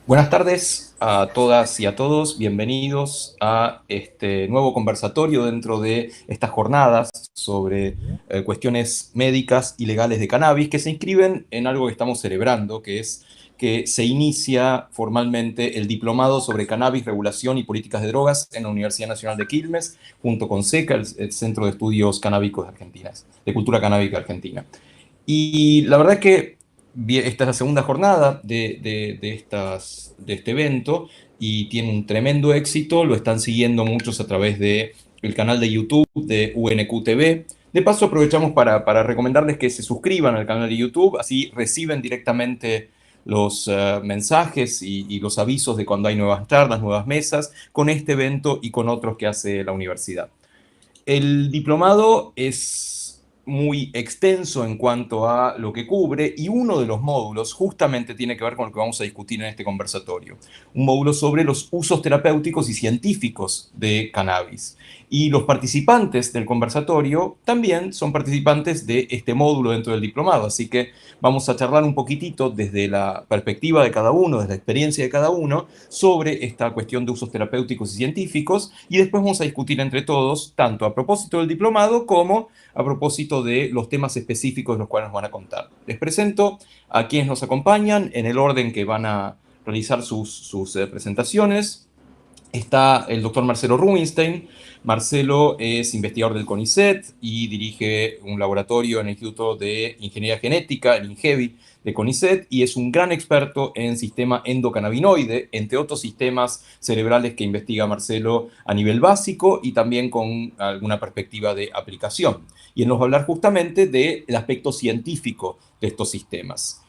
Buenas tardes a todas y a todos, bienvenidos a este nuevo conversatorio dentro de estas jornadas sobre cuestiones médicas y legales de cannabis que se inscriben en algo que estamos celebrando, que es que se inicia formalmente el Diplomado sobre Cannabis, Regulación y Políticas de Drogas en la Universidad Nacional de Quilmes, junto con CECA, el Centro de Estudios Canábicos de Argentina, de Cultura Canábica Argentina. Y la verdad que esta es la segunda jornada de este evento y tiene un tremendo éxito. Lo están siguiendo muchos a través del canal de YouTube de UNQ TV. De paso, aprovechamos para recomendarles que se suscriban al canal de YouTube, así reciben directamente los mensajes y los avisos de cuando hay nuevas charlas, nuevas mesas, con este evento y con otros que hace la universidad. El diplomado es muy extenso en cuanto a lo que cubre y uno de los módulos justamente tiene que ver con lo que vamos a discutir en este conversatorio. Un módulo sobre los usos terapéuticos y científicos de cannabis. Y los participantes del conversatorio también son participantes de este módulo dentro del diplomado, así que vamos a charlar un poquitito desde la perspectiva de cada uno, desde la experiencia de cada uno, sobre esta cuestión de usos terapéuticos y científicos, y después vamos a discutir entre todos, tanto a propósito del diplomado como a propósito de los temas específicos de los cuales nos van a contar. Les presento a quienes nos acompañan en el orden que van a realizar sus presentaciones. Está el doctor Marcelo Rubinstein. Marcelo es investigador del CONICET y dirige un laboratorio en el Instituto de Ingeniería Genética, el INGEVI, de CONICET, y es un gran experto en sistema endocannabinoide, entre otros sistemas cerebrales que investiga Marcelo a nivel básico y también con alguna perspectiva de aplicación. Y él nos va a hablar justamente del aspecto científico de estos sistemas.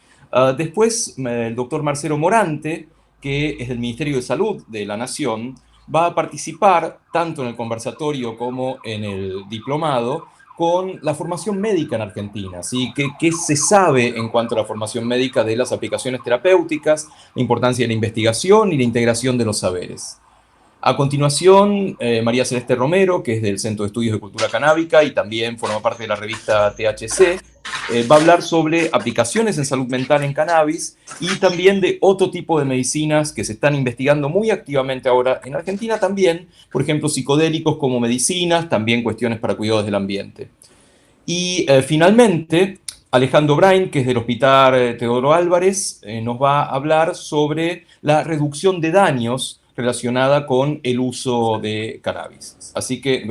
Después, el doctor Marcelo Morante, que es del Ministerio de Salud de la Nación, va a participar tanto en el conversatorio como en el diplomado con la formación médica en Argentina. ¿Sí? ¿Qué se sabe en cuanto a la formación médica de las aplicaciones terapéuticas, la importancia de la investigación y la integración de los saberes? A continuación, María Celeste Romero, que es del Centro de Estudios de Cultura Canábica y también forma parte de la revista THC, va a hablar sobre aplicaciones en salud mental en cannabis y también de otro tipo de medicinas que se están investigando muy activamente ahora en Argentina también, por ejemplo, psicodélicos como medicinas, también cuestiones para cuidados del ambiente. Y finalmente, Alejandro Brain, que es del Hospital Teodoro Álvarez, nos va a hablar sobre la reducción de daños relacionada con el uso de cannabis. Así que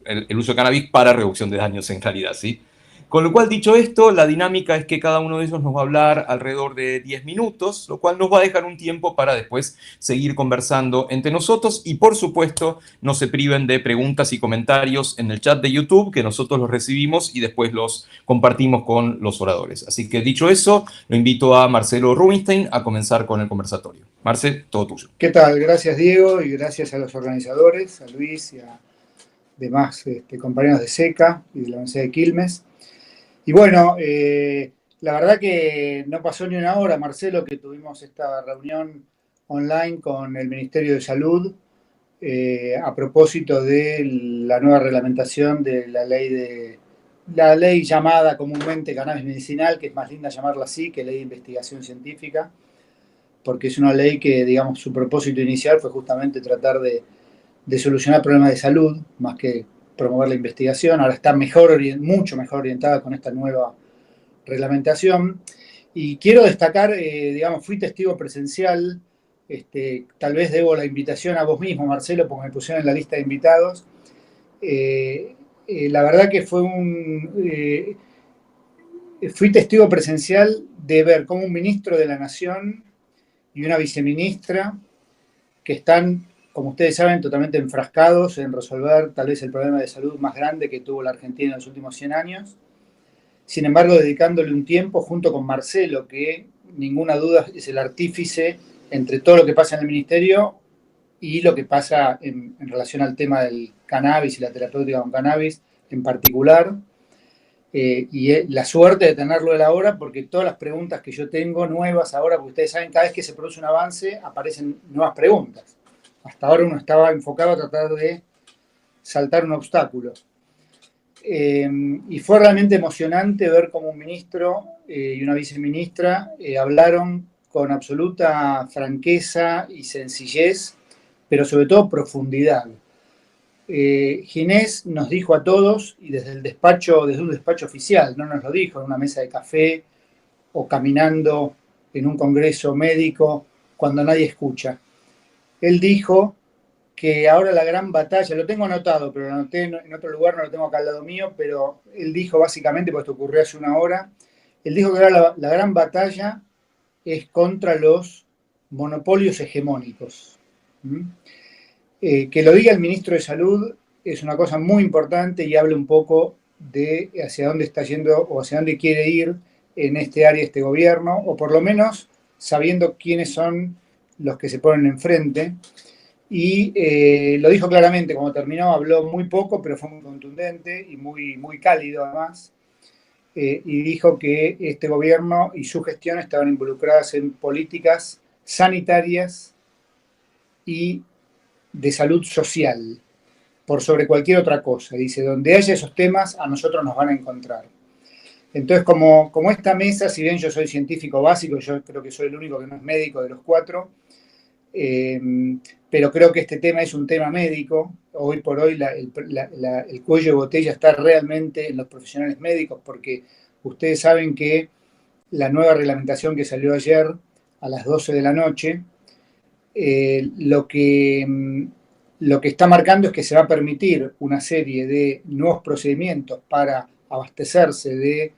el uso de cannabis para reducción de daños en realidad, ¿sí? Con lo cual, dicho esto, la dinámica es que cada uno de ellos nos va a hablar alrededor de 10 minutos, lo cual nos va a dejar un tiempo para después seguir conversando entre nosotros y, por supuesto, no se priven de preguntas y comentarios en el chat de YouTube, que nosotros los recibimos y después los compartimos con los oradores. Así que dicho eso, lo invito a Marcelo Rubinstein a comenzar con el conversatorio. Marce, todo tuyo. ¿Qué tal? Gracias, Diego, y gracias a los organizadores, a Luis y a demás compañeros de SECA y de la Universidad de Quilmes. Y bueno, la verdad que no pasó ni una hora, Marcelo, que tuvimos esta reunión online con el Ministerio de Salud a propósito de la nueva reglamentación de la ley llamada comúnmente cannabis medicinal, que es más linda llamarla así que ley de investigación científica, porque es una ley que, digamos, su propósito inicial fue justamente tratar de solucionar problemas de salud, más que promover la investigación. Ahora está mucho mejor orientada con esta nueva reglamentación. Y quiero destacar, digamos, fui testigo presencial, tal vez debo la invitación a vos mismo, Marcelo, porque me pusieron en la lista de invitados. La verdad que fui testigo presencial de ver cómo un ministro de la Nación y una viceministra que están, como ustedes saben, totalmente enfrascados en resolver tal vez el problema de salud más grande que tuvo la Argentina en los últimos 100 años. Sin embargo, dedicándole un tiempo junto con Marcelo, que ninguna duda es el artífice entre todo lo que pasa en el ministerio y lo que pasa en relación al tema del cannabis y la terapéutica con cannabis en particular. La suerte de tenerlo él ahora, porque todas las preguntas que yo tengo nuevas ahora, porque ustedes saben, cada vez que se produce un avance aparecen nuevas preguntas. Hasta ahora uno estaba enfocado a tratar de saltar un obstáculo. Y fue realmente emocionante ver cómo un ministro y una viceministra hablaron con absoluta franqueza y sencillez, pero sobre todo profundidad. Ginés nos dijo a todos, y desde un despacho oficial, no nos lo dijo en una mesa de café o caminando en un congreso médico cuando nadie escucha. Él dijo que ahora la gran batalla, lo tengo anotado, pero lo anoté en otro lugar, no lo tengo acá al lado mío, pero él dijo básicamente, porque esto ocurrió hace una hora, él dijo que ahora la gran batalla es contra los monopolios hegemónicos. Que lo diga el ministro de Salud es una cosa muy importante y habla un poco de hacia dónde está yendo o hacia dónde quiere ir en este área este gobierno, o por lo menos sabiendo quiénes son los que se ponen enfrente. Y lo dijo claramente, cuando terminó habló muy poco, pero fue muy contundente y muy cálido además. Y dijo que este gobierno y su gestión estaban involucradas en políticas sanitarias y de salud social, por sobre cualquier otra cosa. Dice, donde haya esos temas, a nosotros nos van a encontrar. Entonces, como esta mesa, si bien yo soy científico básico, yo creo que soy el único que no es médico de los cuatro, pero creo que este tema es un tema médico. Hoy por hoy el cuello de botella está realmente en los profesionales médicos, porque ustedes saben que la nueva reglamentación que salió ayer a las 12 de la noche, lo que está marcando es que se va a permitir una serie de nuevos procedimientos para abastecerse de,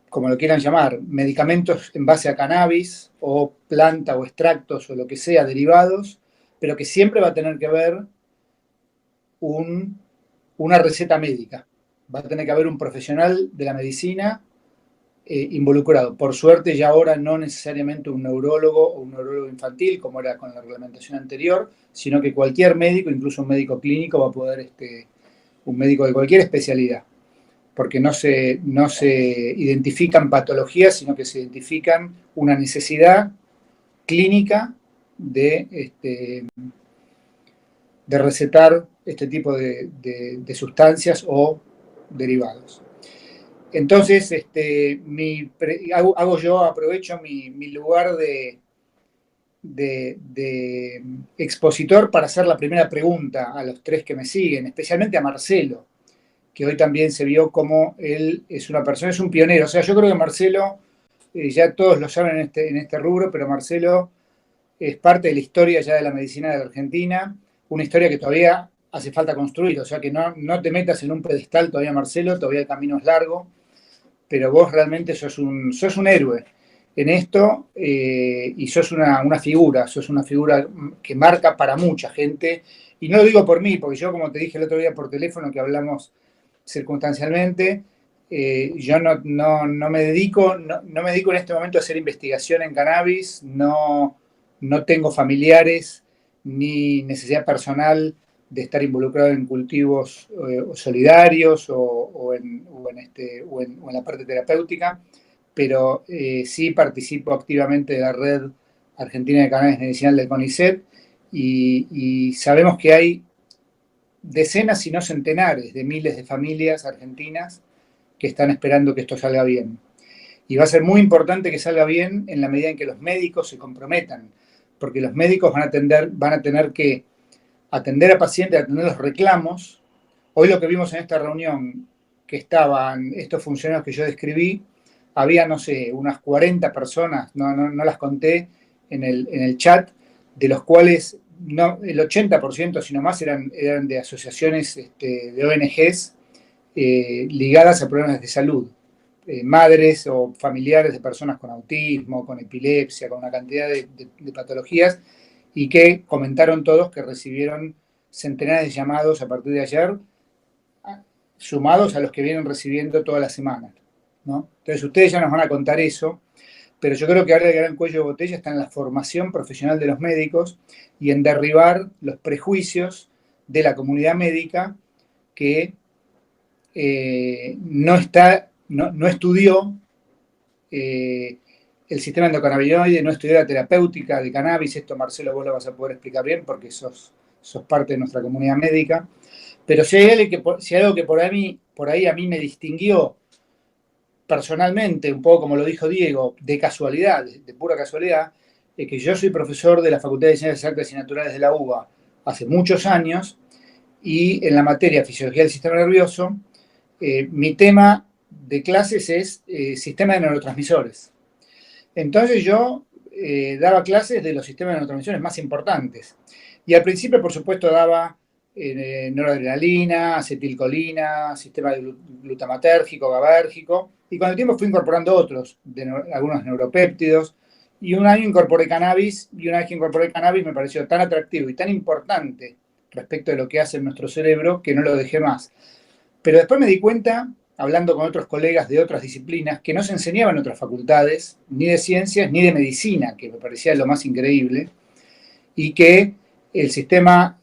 como lo quieran llamar, medicamentos en base a cannabis o planta o extractos o lo que sea, derivados, pero que siempre va a tener que haber una receta médica. Va a tener que haber un profesional de la medicina involucrado. Por suerte ya ahora no necesariamente un neurólogo o un neurólogo infantil, como era con la reglamentación anterior, sino que cualquier médico, incluso un médico clínico, va a poder, un médico de cualquier especialidad, porque no se identifican patologías, sino que se identifican una necesidad clínica de recetar este tipo de sustancias o derivados. Entonces, aprovecho mi lugar de expositor para hacer la primera pregunta a los tres que me siguen, especialmente a Marcelo, que hoy también se vio como él es una persona, es un pionero. O sea, yo creo que Marcelo, ya todos lo saben en este rubro, pero Marcelo es parte de la historia ya de la medicina de la Argentina, una historia que todavía hace falta construir. O sea, que no te metas en un pedestal todavía, Marcelo, todavía el camino es largo, pero vos realmente sos un héroe en esto, y sos una figura que marca para mucha gente. Y no lo digo por mí, porque yo, como te dije el otro día por teléfono, que hablamos circunstancialmente, yo no me dedico en este momento a hacer investigación en cannabis, no tengo familiares ni necesidad personal de estar involucrado en cultivos solidarios o en la parte terapéutica, pero sí participo activamente de la red argentina de cannabis medicinal del CONICET, y sabemos que hay decenas, si no centenares, de miles de familias argentinas que están esperando que esto salga bien. Y va a ser muy importante que salga bien en la medida en que los médicos se comprometan, porque los médicos van a tener que atender a pacientes, atender los reclamos. Hoy lo que vimos en esta reunión, que estaban estos funcionarios que yo describí, había, no sé, unas 40 personas, no las conté en el chat, de los cuales el 80%, sino más, eran de asociaciones de ONGs ligadas a problemas de salud. Madres o familiares de personas con autismo, con epilepsia, con una cantidad de patologías, y que comentaron todos que recibieron centenares de llamados a partir de ayer, sumados a los que vienen recibiendo toda la semana, ¿no? Entonces ustedes ya nos van a contar eso, pero yo creo que ahora el gran cuello de botella está en la formación profesional de los médicos y en derribar los prejuicios de la comunidad médica que no estudió el sistema endocannabinoide, no estudió la terapéutica de cannabis. Esto, Marcelo, vos lo vas a poder explicar bien porque sos parte de nuestra comunidad médica. Pero si hay algo que por ahí a mí me distinguió personalmente, un poco como lo dijo Diego, de casualidad, de pura casualidad, es que yo soy profesor de la Facultad de Ciencias Exactas y Naturales de la UBA hace muchos años y en la materia Fisiología del Sistema Nervioso, mi tema de clases es sistema de neurotransmisores. Entonces yo daba clases de los sistemas de neurotransmisores más importantes. Y al principio, por supuesto, daba noradrenalina, acetilcolina, sistema glutamatérgico, GABAérgico, y con el tiempo fui incorporando otros, algunos neuropéptidos, y un año incorporé cannabis, y una vez que incorporé cannabis me pareció tan atractivo y tan importante respecto de lo que hace en nuestro cerebro que no lo dejé más. Pero después me di cuenta, hablando con otros colegas de otras disciplinas, que no se enseñaba en otras facultades, ni de ciencias, ni de medicina, que me parecía lo más increíble, y que el sistema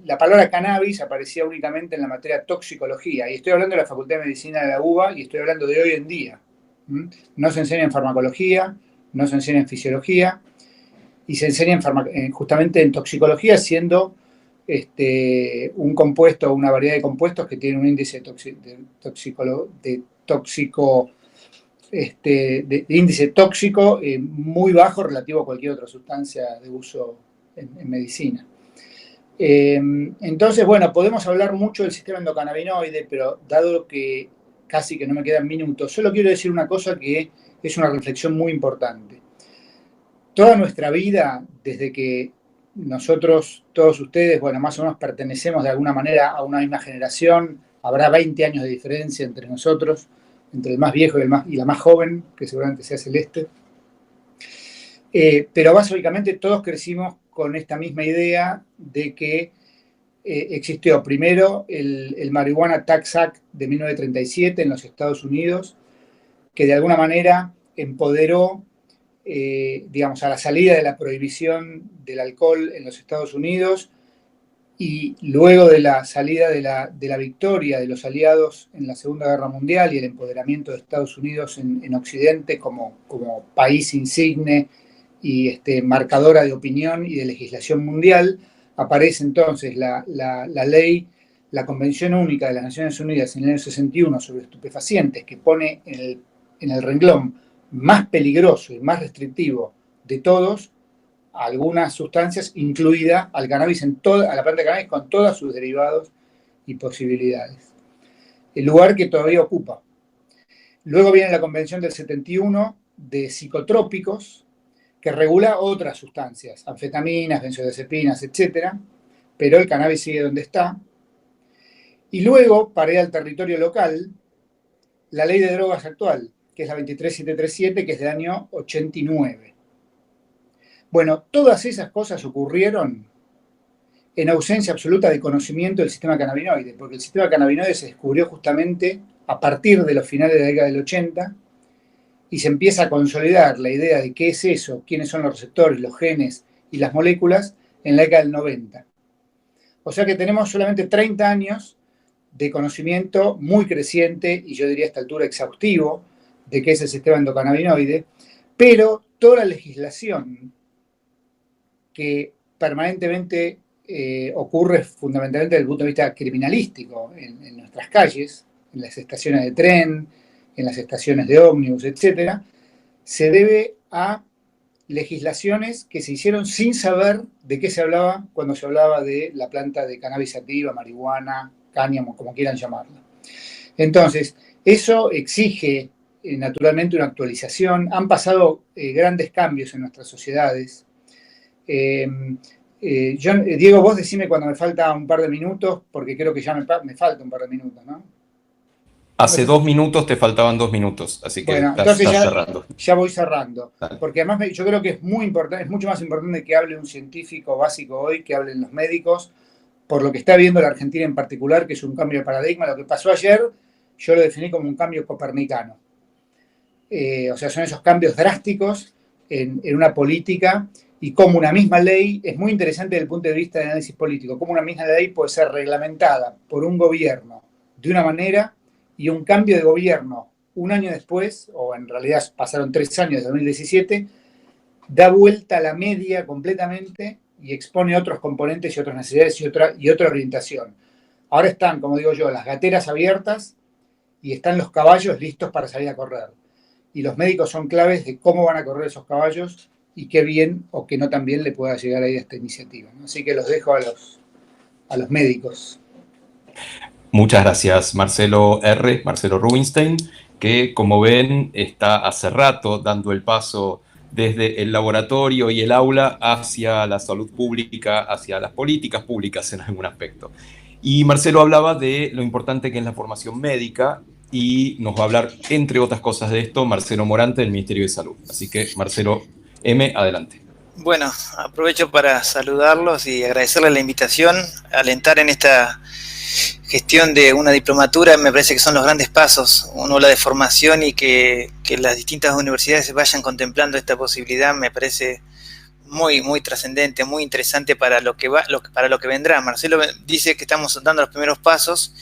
la palabra cannabis aparecía únicamente en la materia toxicología. Y estoy hablando de la Facultad de Medicina de la UBA y estoy hablando de hoy en día. No se enseña en farmacología, no se enseña en fisiología, y se enseña justamente en toxicología, siendo un compuesto o una variedad de compuestos que tienen un índice de índice tóxico muy bajo relativo a cualquier otra sustancia de uso en medicina. Entonces, bueno, podemos hablar mucho del sistema endocannabinoide, pero dado que casi que no me quedan minutos, solo quiero decir una cosa que es una reflexión muy importante. Toda nuestra vida, desde que nosotros, todos ustedes, bueno, más o menos pertenecemos de alguna manera a una misma generación, habrá 20 años de diferencia entre nosotros, entre el más viejo y la más joven, que seguramente sea Celeste. Pero básicamente todos crecimos con esta misma idea de que existió primero el Marijuana Tax Act de 1937 en los Estados Unidos, que de alguna manera empoderó digamos, a la salida de la prohibición del alcohol en los Estados Unidos y luego de la salida de la victoria de los aliados en la Segunda Guerra Mundial y el empoderamiento de Estados Unidos en Occidente como país insigne y marcadora de opinión y de legislación mundial, aparece entonces la ley, la Convención Única de las Naciones Unidas en el año 61 sobre estupefacientes, que pone en el renglón más peligroso y más restrictivo de todos algunas sustancias, incluida al cannabis a la planta de cannabis con todos sus derivados y posibilidades. El lugar que todavía ocupa. Luego viene la Convención del 71 de psicotrópicos, que regula otras sustancias, anfetaminas, benzodiazepinas, etc. Pero el cannabis sigue donde está. Y luego, para ir al territorio local, la ley de drogas actual, que es la 23737, que es del año 89. Bueno, todas esas cosas ocurrieron en ausencia absoluta de conocimiento del sistema cannabinoide, porque el sistema cannabinoide se descubrió justamente a partir de los finales de la década del 80 y se empieza a consolidar la idea de qué es eso, quiénes son los receptores, los genes y las moléculas en la década del 90. O sea que tenemos solamente 30 años de conocimiento muy creciente y yo diría a esta altura exhaustivo de qué es el sistema endocannabinoide, pero toda la legislación que permanentemente ocurre fundamentalmente desde el punto de vista criminalístico en nuestras calles, en las estaciones de tren, en las estaciones de ómnibus, etc., se debe a legislaciones que se hicieron sin saber de qué se hablaba cuando se hablaba de la planta de cannabis sativa, marihuana, cáñamo, como quieran llamarla. Entonces, eso exige naturalmente una actualización. Han pasado grandes cambios en nuestras sociedades. Diego, vos decime cuando me falta un par de minutos, porque creo que ya me falta un par de minutos, ¿no? Hace 2 minutos te faltaban 2 minutos, así que Bueno, estás entonces cerrando. ya voy cerrando, Dale. porque además yo creo que es muy importante, es mucho más importante que hable un científico básico hoy, que hablen los médicos, por lo que está viendo la Argentina en particular, que es un cambio de paradigma. Lo que pasó ayer, yo lo definí como un cambio copernicano. O sea, son esos cambios drásticos en una política y como una misma ley, es muy interesante desde el punto de vista del análisis político, como una misma ley puede ser reglamentada por un gobierno de una manera y un cambio de gobierno un año después, o en realidad pasaron 3 años, de 2017, da vuelta a la media completamente y expone otros componentes y otras necesidades y otra orientación. Ahora están, como digo yo, las gateras abiertas y están los caballos listos para salir a correr. Y los médicos son claves de cómo van a correr esos caballos y qué bien o qué no tan bien le pueda llegar ahí a esta iniciativa, ¿no? Así que los dejo a los médicos. Muchas gracias, Marcelo Rubinstein, que como ven está hace rato dando el paso desde el laboratorio y el aula hacia la salud pública, hacia las políticas públicas en algún aspecto. Y Marcelo hablaba de lo importante que es la formación médica y nos va a hablar, entre otras cosas de esto, Marcelo Morante del Ministerio de Salud. Así que, Marcelo M., adelante. Bueno, aprovecho para saludarlos y agradecerles la invitación, alentar en esta gestión de una diplomatura. Me parece que son los grandes pasos. Uno habla de formación y que las distintas universidades vayan contemplando esta posibilidad me parece muy, muy trascendente, muy interesante para lo que vendrá. Marcelo dice que estamos dando los primeros pasos.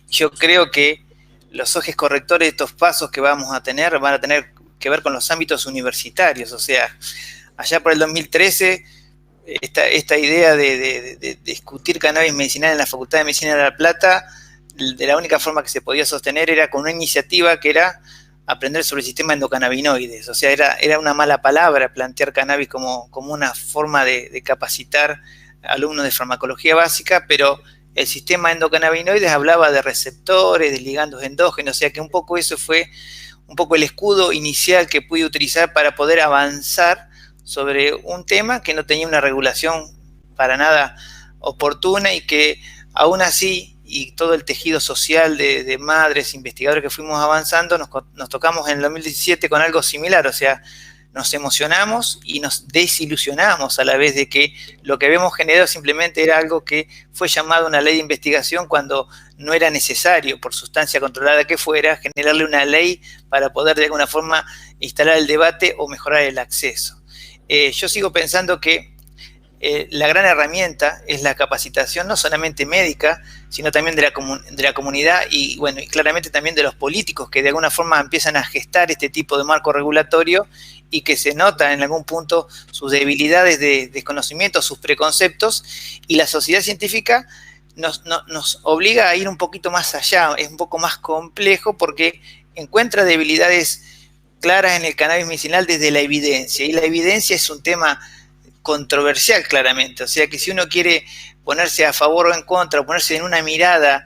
Yo creo que los ejes correctores de estos pasos que vamos a tener van a tener que ver con los ámbitos universitarios. O sea, allá por el 2013, esta idea de discutir cannabis medicinal en la Facultad de Medicina de La Plata, de la única forma que se podía sostener era con una iniciativa que era aprender sobre el sistema endocannabinoides. O sea, era una mala palabra plantear cannabis como una forma de capacitar alumnos de farmacología básica, pero el sistema endocannabinoides hablaba de receptores, de ligandos endógenos, o sea que un poco eso fue un poco el escudo inicial que pude utilizar para poder avanzar sobre un tema que no tenía una regulación para nada oportuna y que aún así, y todo el tejido social de madres, investigadores que fuimos avanzando, nos tocamos en el 2017 con algo similar. O sea, nos emocionamos y nos desilusionamos a la vez de que lo que habíamos generado simplemente era algo que fue llamado una ley de investigación cuando no era necesario, por sustancia controlada que fuera, generarle una ley para poder de alguna forma instalar el debate o mejorar el acceso. Yo sigo pensando que la gran herramienta es la capacitación, no solamente médica, sino también de la comunidad y, bueno, y claramente también de los políticos que de alguna forma empiezan a gestar este tipo de marco regulatorio y que se nota en algún punto sus debilidades de desconocimiento, sus preconceptos, y la sociedad científica nos obliga a ir un poquito más allá, es un poco más complejo porque encuentra debilidades claras en el cannabis medicinal desde la evidencia, y la evidencia es un tema controversial claramente. O sea que si uno quiere ponerse a favor o en contra, o ponerse en una mirada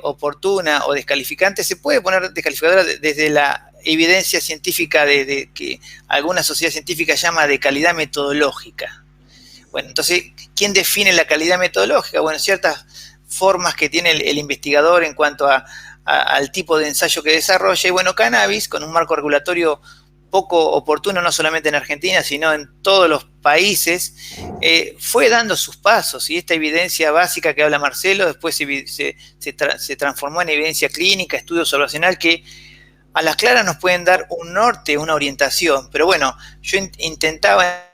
oportuna o descalificante, se puede poner descalificadora desde la evidencia científica de que alguna sociedad científica llama de calidad metodológica. Bueno, entonces, ¿quién define la calidad metodológica? Bueno, ciertas formas que tiene el investigador en cuanto al tipo de ensayo que desarrolla. Y bueno, cannabis, con un marco regulatorio poco oportuno, no solamente en Argentina, sino en todos los países, fue dando sus pasos, y esta evidencia básica que habla Marcelo después se transformó en evidencia clínica, estudio observacional, que a las claras nos pueden dar un norte, una orientación. Pero bueno, yo intentaba...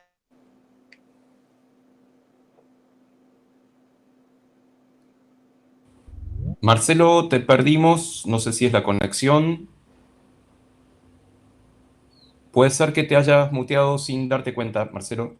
Marcelo, te perdimos, no sé si es la conexión. Puede ser que te hayas muteado sin darte cuenta, Marcelo.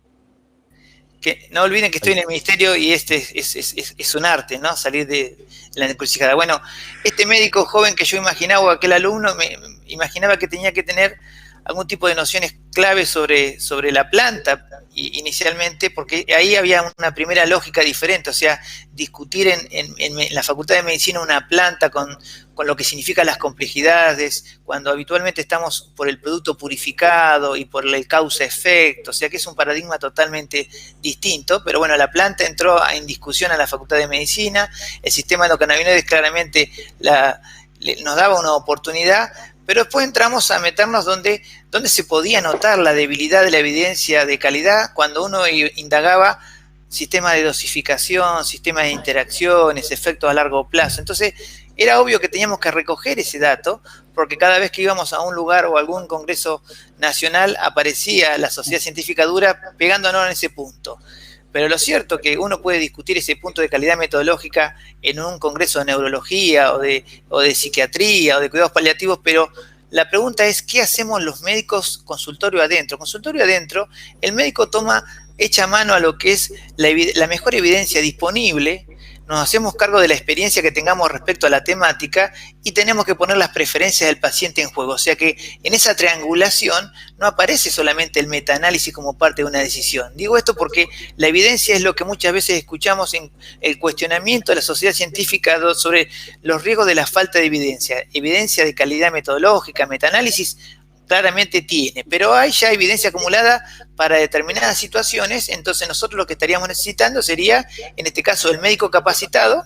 Que no olviden que estoy en el ministerio y es un arte, ¿no? Salir de la encrucijada. Bueno, este médico joven que yo imaginaba, o aquel alumno, me imaginaba que tenía que tener algún tipo de nociones claves sobre la planta inicialmente, porque ahí había una primera lógica diferente. O sea, discutir en la Facultad de Medicina una planta con lo que significan las complejidades, cuando habitualmente estamos por el producto purificado y por el causa-efecto. O sea que es un paradigma totalmente distinto. Pero bueno, la planta entró en discusión a la Facultad de Medicina, el sistema endocannabinoides claramente nos daba una oportunidad, pero después entramos a meternos donde se podía notar la debilidad de la evidencia de calidad, cuando uno indagaba sistemas de dosificación, sistemas de interacciones, efectos a largo plazo. Entonces, era obvio que teníamos que recoger ese dato, porque cada vez que íbamos a un lugar o algún congreso nacional, aparecía la sociedad científica dura pegándonos en ese punto. Pero lo cierto es que uno puede discutir ese punto de calidad metodológica en un congreso de neurología o de psiquiatría o de cuidados paliativos, pero la pregunta es, ¿qué hacemos los médicos consultorio adentro? Consultorio adentro, el médico echa mano a lo que es la mejor evidencia disponible, nos hacemos cargo de la experiencia que tengamos respecto a la temática y tenemos que poner las preferencias del paciente en juego. O sea que en esa triangulación no aparece solamente el metaanálisis como parte de una decisión. Digo esto porque la evidencia es lo que muchas veces escuchamos en el cuestionamiento de la sociedad científica sobre los riesgos de la falta de evidencia. Evidencia de calidad metodológica, metaanálisis, claramente tiene, pero hay ya evidencia acumulada para determinadas situaciones. Entonces nosotros lo que estaríamos necesitando sería, en este caso, el médico capacitado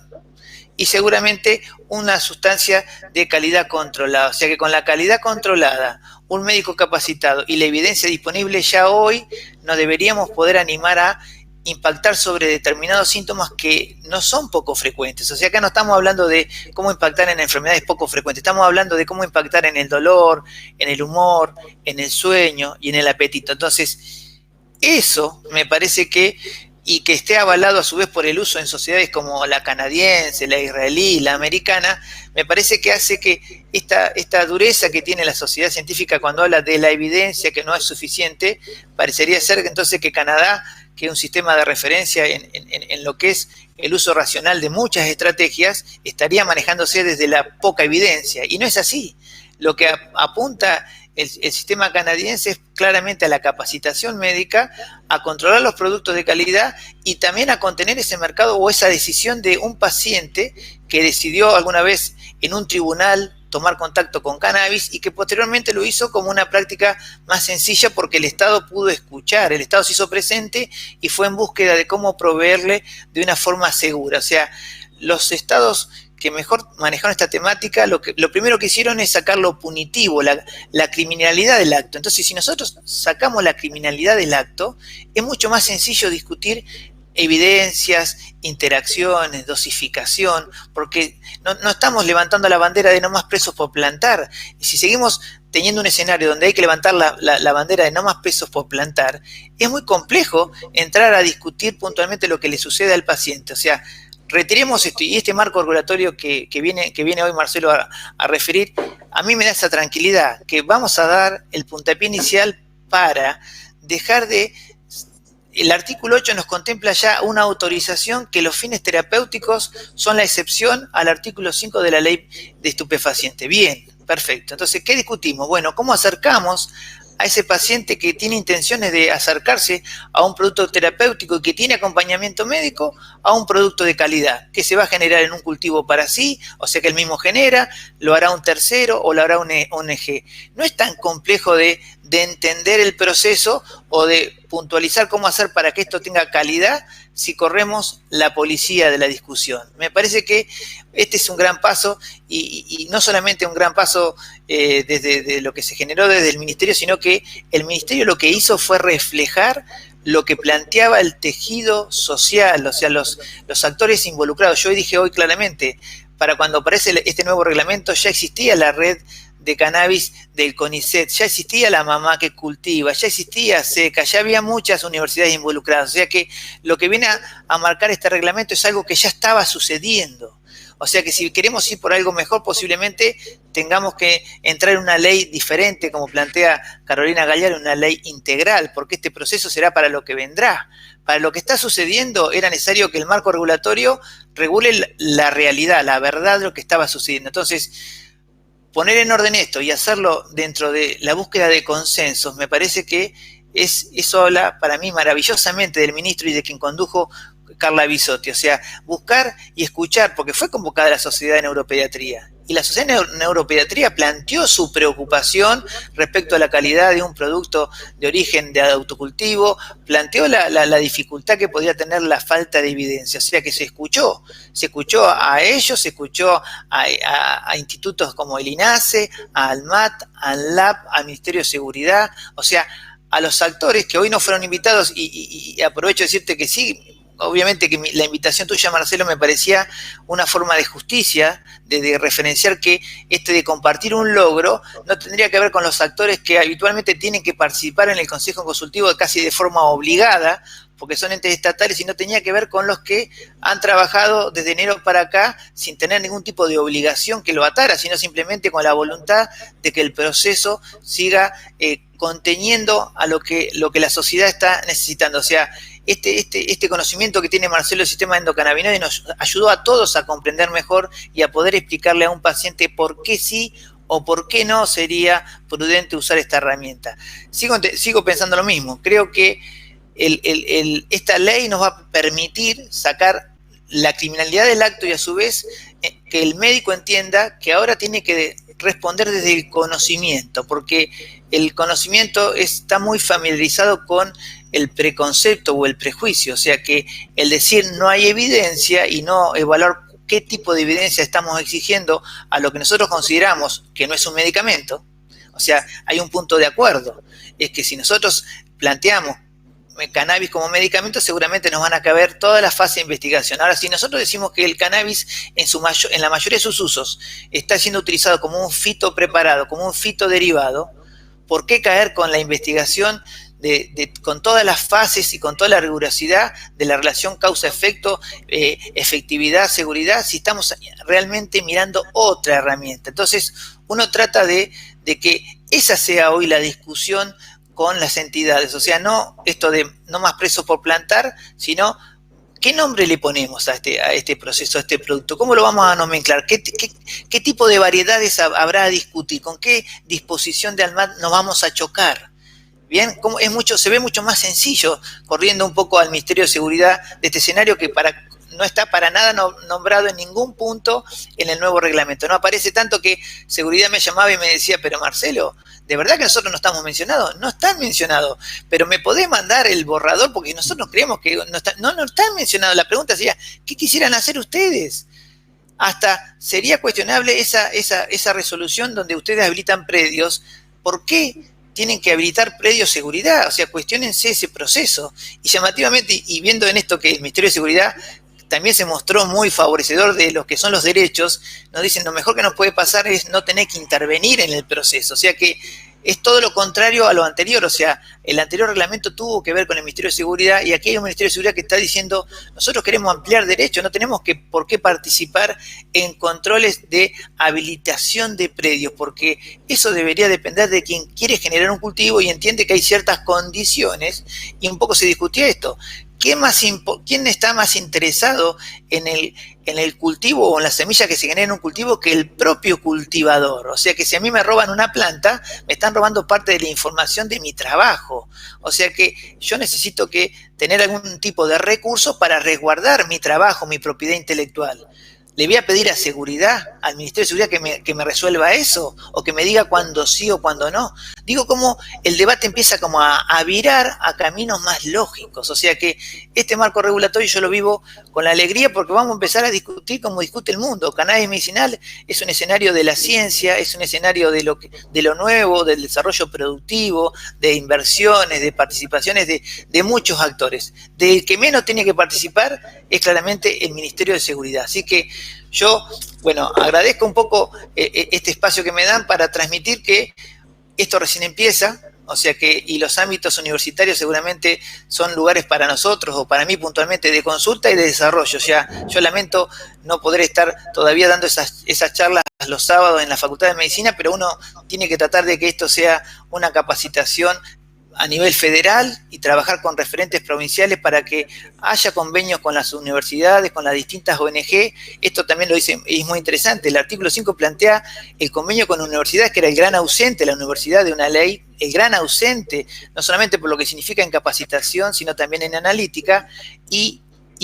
y seguramente una sustancia de calidad controlada. O sea que con la calidad controlada, un médico capacitado y la evidencia disponible ya hoy, nos deberíamos poder animar a impactar sobre determinados síntomas que no son poco frecuentes. O sea, acá no estamos hablando de cómo impactar en enfermedades poco frecuentes, estamos hablando de cómo impactar en el dolor, en el humor, en el sueño y en el apetito. Entonces, eso me parece que, y que esté avalado a su vez por el uso en sociedades como la canadiense, la israelí, la americana, me parece que hace que esta dureza que tiene la sociedad científica cuando habla de la evidencia que no es suficiente, parecería ser entonces que Canadá, que es un sistema de referencia en lo que es el uso racional de muchas estrategias, estaría manejándose desde la poca evidencia. Y no es así. Lo que apunta el sistema canadiense es claramente a la capacitación médica, a controlar los productos de calidad y también a contener ese mercado o esa decisión de un paciente que decidió alguna vez en un tribunal tomar contacto con cannabis y que posteriormente lo hizo como una práctica más sencilla porque el Estado pudo escuchar, el Estado se hizo presente y fue en búsqueda de cómo proveerle de una forma segura. O sea, los estados que mejor manejaron esta temática, lo primero que hicieron es sacar lo punitivo, la criminalidad del acto. Entonces, si nosotros sacamos la criminalidad del acto, es mucho más sencillo discutir evidencias, interacciones, dosificación, porque no estamos levantando la bandera de no más presos por plantar. Y si seguimos teniendo un escenario donde hay que levantar la bandera de no más presos por plantar, es muy complejo entrar a discutir puntualmente lo que le sucede al paciente. O sea, retiremos esto, y este marco regulatorio que viene hoy Marcelo a referir, a mí me da esa tranquilidad, que vamos a dar el puntapié inicial para dejar de... El artículo 8 nos contempla ya una autorización que los fines terapéuticos son la excepción al artículo 5 de la ley de estupefacientes. Bien, perfecto. Entonces, ¿qué discutimos? Bueno, ¿cómo acercamos a ese paciente que tiene intenciones de acercarse a un producto terapéutico y que tiene acompañamiento médico a un producto de calidad que se va a generar en un cultivo para sí, o sea que él mismo genera, lo hará un tercero o lo hará un ONG? No es tan complejo de entender el proceso o de puntualizar cómo hacer para que esto tenga calidad si corremos la policía de la discusión. Me parece que este es un gran paso y no solamente un gran paso desde lo que se generó desde el ministerio, sino que el ministerio lo que hizo fue reflejar lo que planteaba el tejido social, o sea, los actores involucrados. Yo dije hoy claramente, para cuando aparece este nuevo reglamento ya existía la red de cannabis del CONICET, ya existía la mamá que cultiva, ya existía SECA, ya había muchas universidades involucradas. O sea que lo que viene a marcar este reglamento es algo que ya estaba sucediendo. O sea que si queremos ir por algo mejor, posiblemente tengamos que entrar en una ley diferente, como plantea Carolina Gallar, una ley integral, porque este proceso será para lo que vendrá. Para lo que está sucediendo era necesario que el marco regulatorio regule la realidad, la verdad de lo que estaba sucediendo. Entonces, poner en orden esto y hacerlo dentro de la búsqueda de consensos, me parece que eso habla para mí maravillosamente del ministro y de quien condujo Carla Bisotti. O sea, buscar y escuchar, porque fue convocada la Sociedad de Neuropediatría. Y la Sociedad de Neuropediatría planteó su preocupación respecto a la calidad de un producto de origen de autocultivo, planteó la dificultad que podía tener la falta de evidencia. O sea que se escuchó a ellos, se escuchó a institutos como el INASE, al MAT, al LAP, al Ministerio de Seguridad, o sea, a los actores que hoy no fueron invitados, y aprovecho de decirte que sí. Obviamente que la invitación tuya, Marcelo, me parecía una forma de justicia, de referenciar que de compartir un logro no tendría que ver con los actores que habitualmente tienen que participar en el Consejo Consultivo casi de forma obligada, porque son entes estatales, y no tenía que ver con los que han trabajado desde enero para acá sin tener ningún tipo de obligación que lo atara, sino simplemente con la voluntad de que el proceso siga conteniendo a lo que la sociedad está necesitando. O sea, este conocimiento que tiene Marcelo del sistema endocannabinoide nos ayudó a todos a comprender mejor y a poder explicarle a un paciente por qué sí o por qué no sería prudente usar esta herramienta. Sigo pensando lo mismo. Creo que esta ley nos va a permitir sacar la criminalidad del acto y a su vez que el médico entienda que ahora tiene que responder desde el conocimiento, porque el conocimiento está muy familiarizado con el preconcepto o el prejuicio, o sea que el decir no hay evidencia y no evaluar qué tipo de evidencia estamos exigiendo a lo que nosotros consideramos que no es un medicamento, o sea, hay un punto de acuerdo, es que si nosotros planteamos cannabis como medicamento, seguramente nos van a caber todas las fases de investigación. Ahora, si nosotros decimos que el cannabis en la mayoría de sus usos está siendo utilizado como un fito preparado, como un fito derivado, ¿por qué caer con la investigación con todas las fases y con toda la rigurosidad de la relación causa-efecto, efectividad, seguridad, si estamos realmente mirando otra herramienta? Entonces, uno trata de que esa sea hoy la discusión con las entidades, o sea, no esto de no más presos por plantar, sino ¿qué nombre le ponemos a este proceso, a este producto? ¿Cómo lo vamos a nomenclar? ¿Qué tipo de variedades habrá a discutir? ¿Con qué disposición de ANMAT nos vamos a chocar? Bien, se ve mucho más sencillo corriendo un poco al Ministerio de Seguridad de este escenario que no está para nada nombrado en ningún punto en el nuevo reglamento. No aparece tanto que Seguridad me llamaba y me decía, pero Marcelo, ¿de verdad que nosotros no estamos mencionados? No están mencionados, pero ¿me podés mandar el borrador? Porque nosotros creemos que no están mencionados. La pregunta sería, ¿qué quisieran hacer ustedes? Hasta sería cuestionable esa resolución donde ustedes habilitan predios. ¿Por qué tienen que habilitar predios de seguridad? O sea, cuestiónense ese proceso. Y llamativamente, y viendo en esto que el Ministerio de Seguridad también se mostró muy favorecedor de los que son los derechos, nos dicen lo mejor que nos puede pasar es no tener que intervenir en el proceso, o sea que es todo lo contrario a lo anterior, o sea, el anterior reglamento tuvo que ver con el Ministerio de Seguridad y aquí hay un Ministerio de Seguridad que está diciendo nosotros queremos ampliar derechos, no tenemos por qué participar en controles de habilitación de predios, porque eso debería depender de quien quiere generar un cultivo y entiende que hay ciertas condiciones y un poco se discutía esto. ¿Quién está más interesado en el cultivo o en la semilla que se genera en un cultivo que el propio cultivador? O sea que si a mí me roban una planta, me están robando parte de la información de mi trabajo. O sea que yo necesito tener algún tipo de recursos para resguardar mi trabajo, mi propiedad intelectual. ¿Le voy a pedir a seguridad, al Ministerio de Seguridad que me resuelva eso? ¿O que me diga cuándo sí o cuándo no? Digo, cómo el debate empieza como a virar a caminos más lógicos. O sea que este marco regulatorio yo lo vivo con la alegría porque vamos a empezar a discutir como discute el mundo. Cannabis medicinal es un escenario de la ciencia, es un escenario de lo nuevo, del desarrollo productivo, de inversiones, de participaciones de muchos actores. Del que menos tiene que participar es claramente el Ministerio de Seguridad. Así que yo, agradezco un poco este espacio que me dan para transmitir que esto recién empieza, o sea y los ámbitos universitarios seguramente son lugares para nosotros, o para mí puntualmente, de consulta y de desarrollo. O sea, yo lamento no poder estar todavía dando esas charlas los sábados en la Facultad de Medicina, pero uno tiene que tratar de que esto sea una capacitación a nivel federal y trabajar con referentes provinciales para que haya convenios con las universidades, con las distintas ONG. Esto también lo dice, y es muy interesante. El artículo 5 plantea el convenio con universidades, que era el gran ausente, la universidad de una ley, el gran ausente, no solamente por lo que significa en capacitación, sino también en analítica, y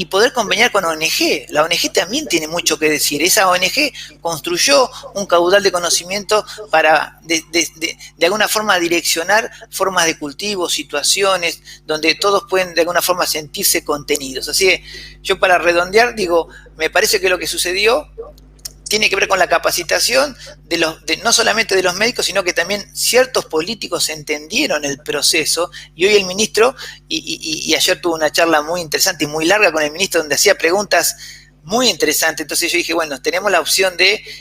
poder conveniar con ONG. La ONG también tiene mucho que decir. Esa ONG construyó un caudal de conocimiento para, de alguna forma, direccionar formas de cultivo, situaciones, donde todos pueden, de alguna forma, sentirse contenidos. Así que yo, para redondear, digo, me parece que lo que sucedió tiene que ver con la capacitación no solamente de los médicos, sino que también ciertos políticos entendieron el proceso, y hoy el ministro, y ayer tuve una charla muy interesante y muy larga con el ministro donde hacía preguntas muy interesantes. Entonces yo dije, tenemos la opción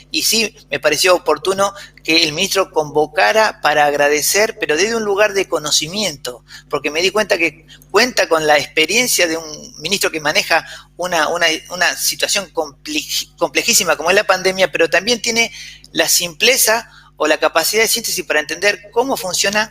y sí, me pareció oportuno que el ministro convocara para agradecer, pero desde un lugar de conocimiento, porque me di cuenta que cuenta con la experiencia de un ministro que maneja una situación complejísima como es la pandemia, pero también tiene la simpleza o la capacidad de síntesis para entender cómo funciona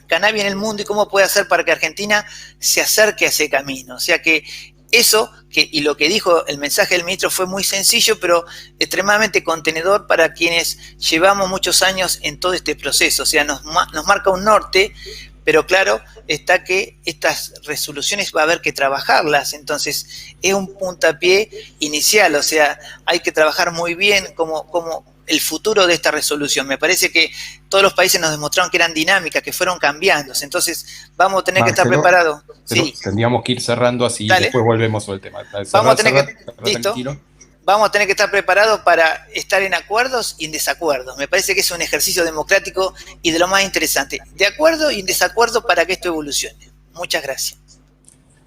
cannabis en el mundo y cómo puede hacer para que Argentina se acerque a ese camino. O sea que eso, y lo que dijo el mensaje del ministro fue muy sencillo, pero extremadamente contenedor para quienes llevamos muchos años en todo este proceso. O sea, nos marca un norte, pero claro está que estas resoluciones va a haber que trabajarlas, entonces es un puntapié inicial, o sea, hay que trabajar muy bien como el futuro de esta resolución. Me parece que todos los países nos demostraron que eran dinámicas, que fueron cambiando, entonces vamos a tener que estar preparados. Pero sí. Tendríamos que ir cerrando así, Dale. Después volvemos sobre el tema. Vamos a tener que, listo. Vamos a tener que estar preparados para estar en acuerdos y en desacuerdos. Me parece que es un ejercicio democrático y de lo más interesante. De acuerdo y en desacuerdo para que esto evolucione. Muchas gracias.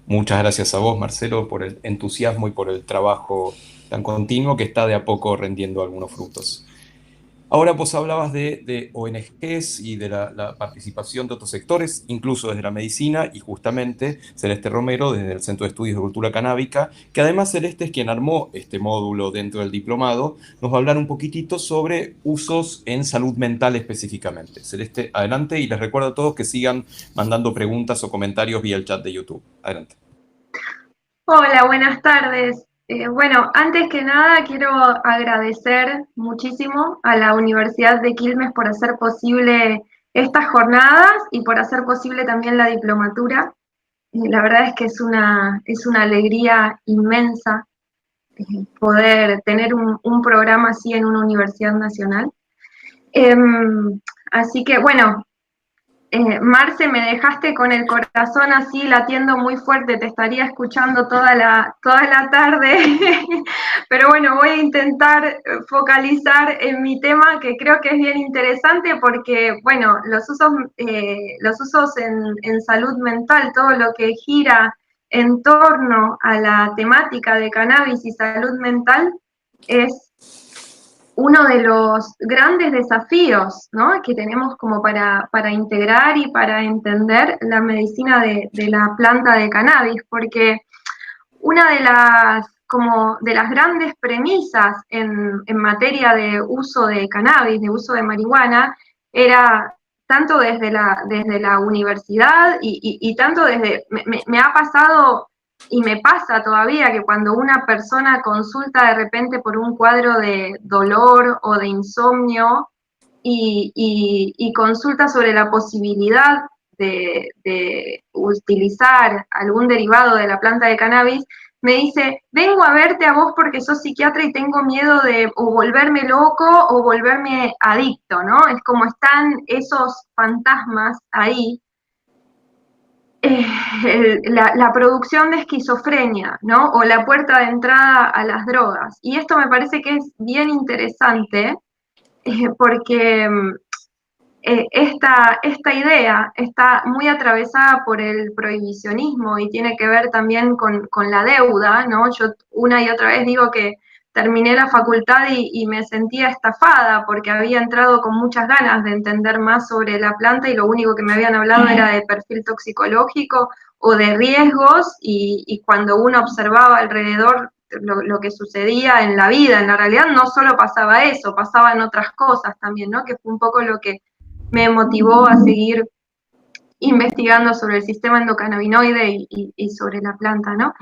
Muchas gracias a vos, Marcelo, por el entusiasmo y por el trabajo tan continuo que está de a poco rendiendo algunos frutos. Ahora vos hablabas de ONGs y de la participación de otros sectores, incluso desde la medicina, y justamente Celeste Romero, desde el Centro de Estudios de Cultura Canábica, que además Celeste es quien armó este módulo dentro del diplomado, nos va a hablar un poquitito sobre usos en salud mental específicamente. Celeste, adelante, y les recuerdo a todos que sigan mandando preguntas o comentarios vía el chat de YouTube. Adelante. Hola, buenas tardes. Bueno, antes que nada quiero agradecer muchísimo a la Universidad de Quilmes por hacer posible estas jornadas y por hacer posible también la diplomatura. La verdad es que es una alegría inmensa poder tener un programa así en una universidad nacional. Así que, bueno, Marce, me dejaste con el corazón así latiendo muy fuerte, te estaría escuchando toda la tarde, pero bueno, voy a intentar focalizar en mi tema, que creo que es bien interesante porque, bueno, los usos en salud mental, todo lo que gira en torno a la temática de cannabis y salud mental es uno de los grandes desafíos, ¿no?, que tenemos como para integrar y para entender la medicina de la planta de cannabis, porque una de las grandes premisas en materia de uso de cannabis, de uso de marihuana, era tanto desde la universidad y tanto desde, me ha pasado y me pasa todavía que cuando una persona consulta de repente por un cuadro de dolor o de insomnio y consulta sobre la posibilidad de utilizar algún derivado de la planta de cannabis, me dice, vengo a verte a vos porque sos psiquiatra y tengo miedo de o volverme loco o volverme adicto, ¿no? Es como están esos fantasmas ahí. La producción de esquizofrenia, ¿no? O la puerta de entrada a las drogas. Y esto me parece que es bien interesante porque esta idea está muy atravesada por el prohibicionismo y tiene que ver también con la deuda, ¿no? Yo una y otra vez digo que terminé la facultad y me sentía estafada porque había entrado con muchas ganas de entender más sobre la planta y lo único que me habían hablado era de perfil toxicológico o de riesgos y cuando uno observaba alrededor lo que sucedía en la vida, en la realidad no solo pasaba eso, pasaban otras cosas también, ¿no? Que fue un poco lo que me motivó a seguir investigando sobre el sistema endocannabinoide y sobre la planta, ¿no?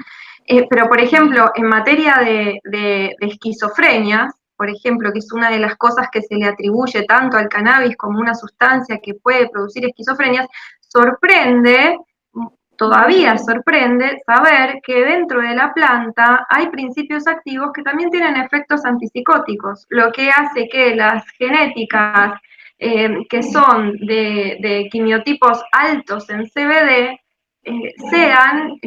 Pero, por ejemplo, en materia de esquizofrenia, por ejemplo, que es una de las cosas que se le atribuye tanto al cannabis como una sustancia que puede producir esquizofrenias, todavía sorprende saber que dentro de la planta hay principios activos que también tienen efectos antipsicóticos, lo que hace que las genéticas que son de quimiotipos altos en CBD sean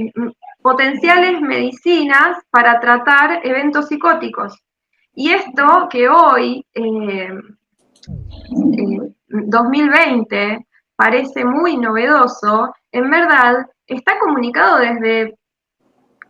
potenciales medicinas para tratar eventos psicóticos. Y esto que hoy, 2020, parece muy novedoso, en verdad está comunicado desde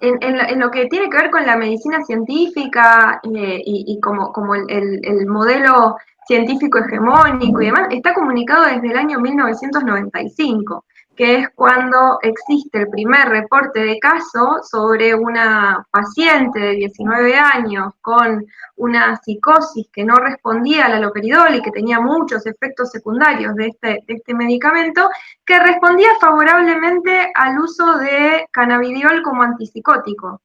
en lo que tiene que ver con la medicina científica y como el modelo científico hegemónico y demás, está comunicado desde el año 1995, que es cuando existe el primer reporte de caso sobre una paciente de 19 años con una psicosis que no respondía al haloperidol y que tenía muchos efectos secundarios de este medicamento, que respondía favorablemente al uso de cannabidiol como antipsicótico.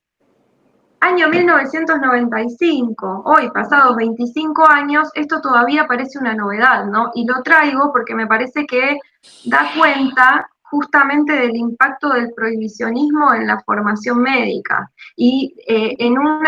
Año 1995, hoy pasados 25 años, esto todavía parece una novedad, ¿no? Y lo traigo porque me parece que da cuenta justamente del impacto del prohibicionismo en la formación médica y en un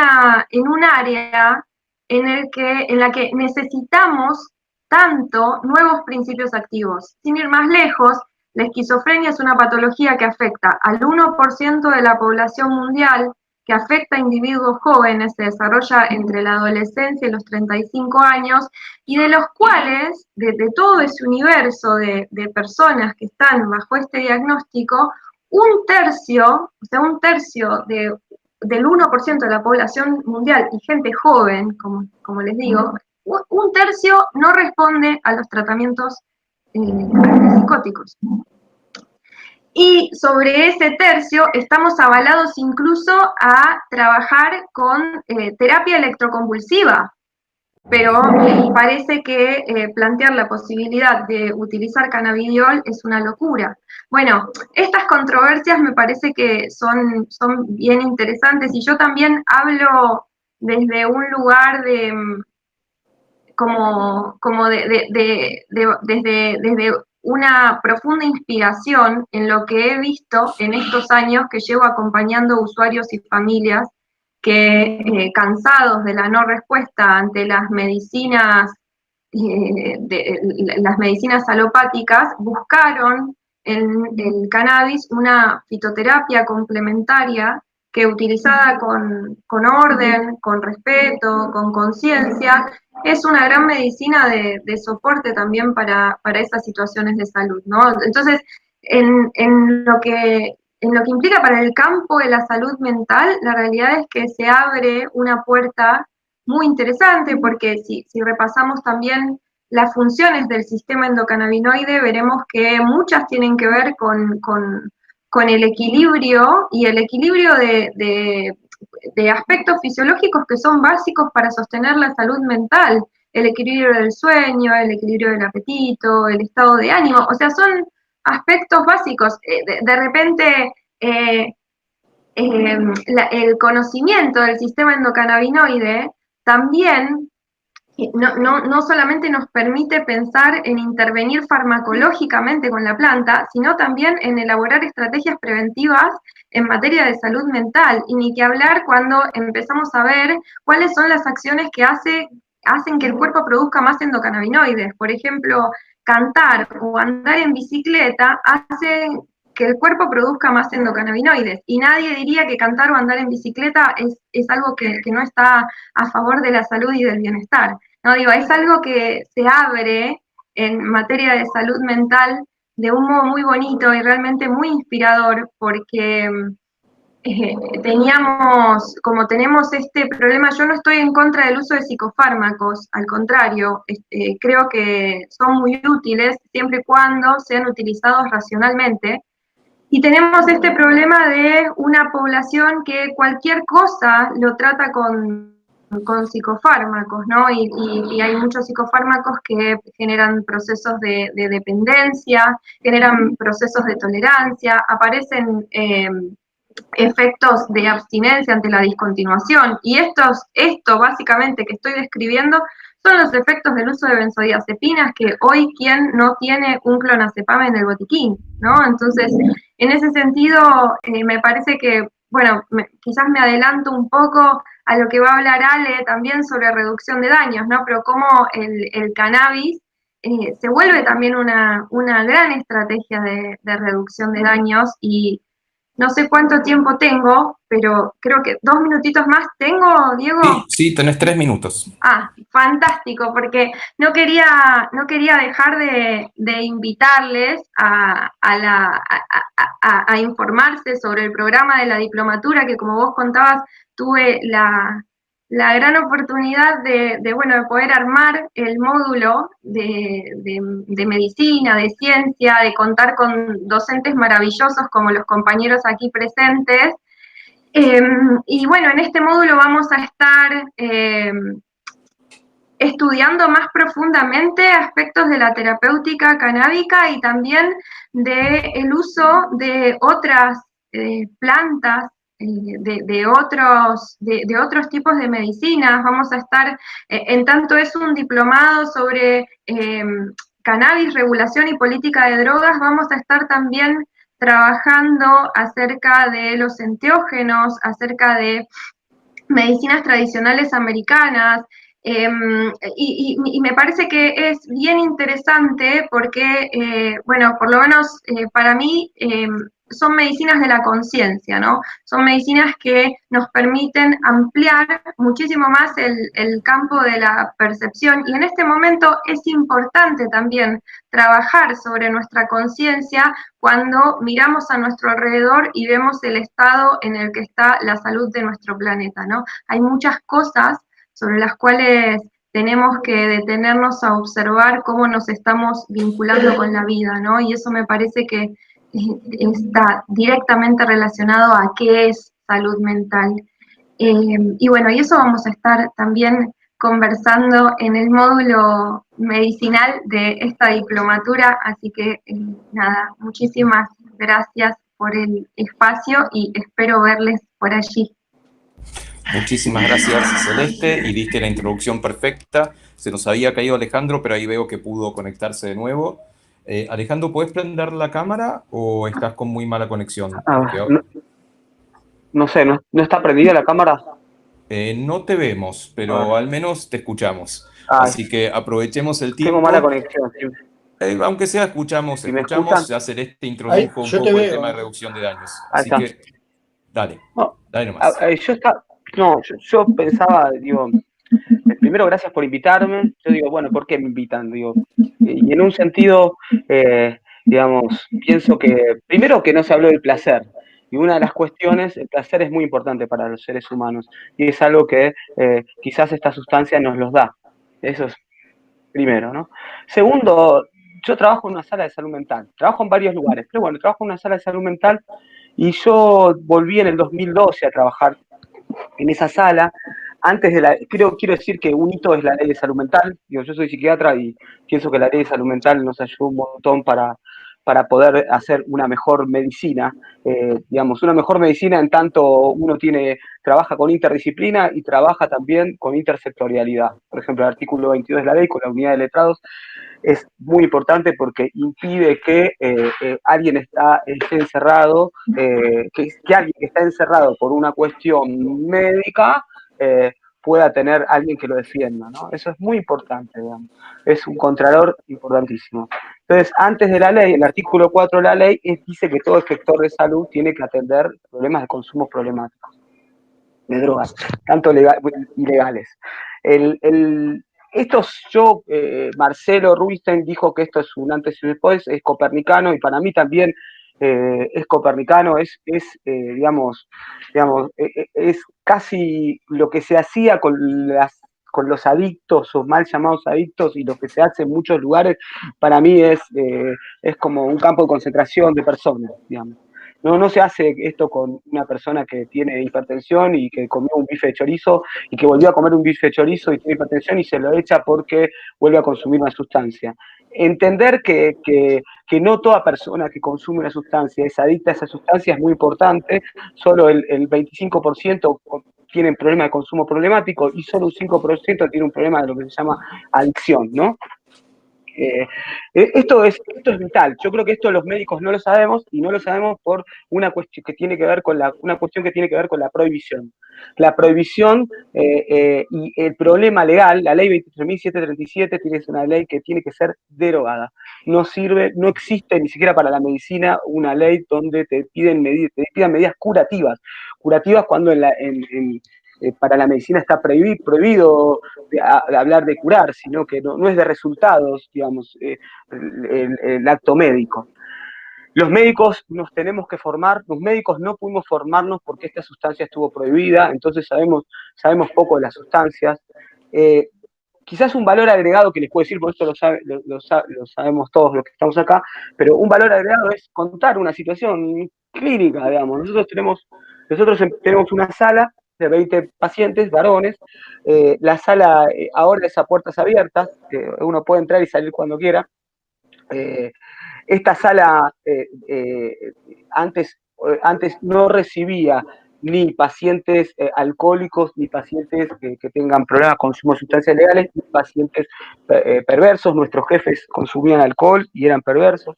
área en la que necesitamos tanto nuevos principios activos. Sin ir más lejos, la esquizofrenia es una patología que afecta al 1% de la población mundial, que afecta a individuos jóvenes, se desarrolla entre la adolescencia y los 35 años, y de los cuales, de todo ese universo de personas que están bajo este diagnóstico, un tercio del 1% de la población mundial y gente joven, como les digo, un tercio no responde a los tratamientos antipsicóticos. Y sobre ese tercio estamos avalados incluso a trabajar con terapia electroconvulsiva, pero parece que plantear la posibilidad de utilizar cannabidiol es una locura. Bueno, estas controversias me parece que son bien interesantes y yo también hablo desde un lugar desde una profunda inspiración en lo que he visto en estos años que llevo acompañando usuarios y familias que cansados de la no respuesta ante las medicinas alopáticas, buscaron en el cannabis una fitoterapia complementaria que utilizada con orden, con respeto, con conciencia, es una gran medicina de soporte también para esas situaciones de salud, ¿no? Entonces, en lo que implica para el campo de la salud mental, la realidad es que se abre una puerta muy interesante, porque si repasamos también las funciones del sistema endocannabinoide, veremos que muchas tienen que ver con el equilibrio y el equilibrio de aspectos fisiológicos que son básicos para sostener la salud mental, el equilibrio del sueño, el equilibrio del apetito, el estado de ánimo, o sea, son aspectos básicos. De repente, el conocimiento del sistema endocannabinoide también no solamente nos permite pensar en intervenir farmacológicamente con la planta, sino también en elaborar estrategias preventivas en materia de salud mental, y ni que hablar cuando empezamos a ver cuáles son las acciones que hacen que el cuerpo produzca más endocannabinoides. Por ejemplo, cantar o andar en bicicleta hace que el cuerpo produzca más endocannabinoides, y nadie diría que cantar o andar en bicicleta es algo que no está a favor de la salud y del bienestar. No, digo, es algo que se abre en materia de salud mental de un modo muy bonito y realmente muy inspirador, porque tenemos este problema. Yo no estoy en contra del uso de psicofármacos, al contrario, creo que son muy útiles siempre y cuando sean utilizados racionalmente. Y tenemos este problema de una población que cualquier cosa lo trata con psicofármacos, ¿no? Y hay muchos psicofármacos que generan procesos de dependencia, generan procesos de tolerancia, aparecen efectos de abstinencia ante la discontinuación. Y esto básicamente que estoy describiendo son los efectos del uso de benzodiazepinas, que hoy quien no tiene un clonazepam en el botiquín, ¿no? Entonces, en ese sentido, me parece que, bueno, quizás me adelanto un poco a lo que va a hablar Ale también sobre reducción de daños, ¿no? Pero cómo el cannabis se vuelve también una gran estrategia de reducción de daños. Y no sé cuánto tiempo tengo, pero creo que 2 minutitos más tengo, Diego. Sí, tenés 3 minutos. Ah, fantástico, porque no quería dejar de invitarles a informarse sobre el programa de la diplomatura, que como vos contabas, tuve la gran oportunidad bueno, de poder armar el módulo de medicina, de ciencia, de contar con docentes maravillosos como los compañeros aquí presentes. Y bueno, en este módulo vamos a estar estudiando más profundamente aspectos de la terapéutica canábica y también del uso de otras plantas, de otros tipos de medicinas. Vamos a estar, en tanto es un diplomado sobre cannabis, regulación y política de drogas, vamos a estar también trabajando acerca de los enteógenos, acerca de medicinas tradicionales americanas, y me parece que es bien interesante porque, bueno, por lo menos para mí son medicinas de la conciencia, ¿no? Son medicinas que nos permiten ampliar muchísimo más el campo de la percepción y en este momento es importante también trabajar sobre nuestra conciencia cuando miramos a nuestro alrededor y vemos el estado en el que está la salud de nuestro planeta, ¿no? Hay muchas cosas sobre las cuales tenemos que detenernos a observar cómo nos estamos vinculando con la vida, ¿no? Y eso me parece que está directamente relacionado a qué es salud mental. Y bueno, y eso vamos a estar también conversando en el módulo medicinal de esta diplomatura, así que nada, muchísimas gracias por el espacio y espero verles por allí. Muchísimas gracias, Celeste, y diste la introducción perfecta. Se nos había caído Alejandro, pero ahí veo que pudo conectarse de nuevo. Alejandro, ¿puedes prender la cámara o estás con muy mala conexión? No sé, ¿no está prendida la cámara? No te vemos, pero al menos te escuchamos. Ay, Así que aprovechemos el tiempo. tengo mala conexión. Aunque sea escuchamos, ¿Y me escuchan? ya Celeste introdujo un poco el tema de reducción de daños. Así que, dale nomás. Yo pensaba, digo, primero gracias por invitarme. Yo digo, bueno, ¿por qué me invitan? Digo, y en un sentido, digamos, pienso que, primero que no se habló del placer. Y una de las cuestiones, el placer es muy importante para los seres humanos. Y es algo que quizás esta sustancia nos los da. Eso es primero, ¿no? Segundo, yo trabajo en una sala de salud mental. Trabajo en varios lugares, pero bueno, trabajo en una sala de salud mental y yo volví en el 2012 a trabajar en esa sala. Antes de quiero decir que un hito es la ley de salud mental. Digo, yo soy psiquiatra y pienso que la ley de salud mental nos ayuda un montón para poder hacer una mejor medicina, digamos, una mejor medicina en tanto uno trabaja con interdisciplina y trabaja también con intersectorialidad. Por ejemplo, el artículo 22 de la ley con la unidad de letrados es muy importante porque impide que alguien esté encerrado, que alguien que está encerrado por una cuestión médica pueda tener alguien que lo defienda, ¿no? Eso es muy importante, digamos. Es un contralor importantísimo. Entonces, antes de la ley, el artículo 4 de la ley dice que todo efector de salud tiene que atender problemas de consumo problemáticos de drogas, tanto ilegales. Marcelo Rubinstein dijo que esto es un antes y un después, es copernicano, y para mí también es copernicano, digamos, es casi lo que se hacía con los adictos, o mal llamados adictos, y lo que se hace en muchos lugares, para mí es como un campo de concentración de personas, digamos. No se hace esto con una persona que tiene hipertensión y que comió un bife de chorizo y que volvió a comer un bife de chorizo y tiene hipertensión y se lo echa porque vuelve a consumir una sustancia. Entender que no toda persona que consume una sustancia es adicta a esa sustancia es muy importante. Solo el 25% tienen problemas de consumo problemático y solo un 5% tiene un problema de lo que se llama adicción, ¿no? Esto es vital. Yo creo que esto los médicos no lo sabemos y no lo sabemos por una cuestión que tiene que ver con la prohibición. La prohibición y el problema legal, la ley 23.737 tiene que ser una ley que tiene que ser derogada. No existe ni siquiera para la medicina una ley donde te pidan medidas curativas cuando para la medicina está prohibido hablar de curar, sino que no es de resultados, digamos, el acto médico. Los médicos nos tenemos que formar, los médicos no pudimos formarnos porque esta sustancia estuvo prohibida, entonces sabemos poco de las sustancias. Quizás un valor agregado que les puedo decir, por esto lo sabemos todos los que estamos acá, pero un valor agregado es contar una situación clínica, digamos. Nosotros tenemos una sala de 20 pacientes, varones. La sala ahora es a puertas abiertas, uno puede entrar y salir cuando quiera. Esta sala antes no recibía ni pacientes alcohólicos, ni pacientes que tengan problemas con consumo de sustancias legales, ni pacientes perversos. Nuestros jefes consumían alcohol y eran perversos.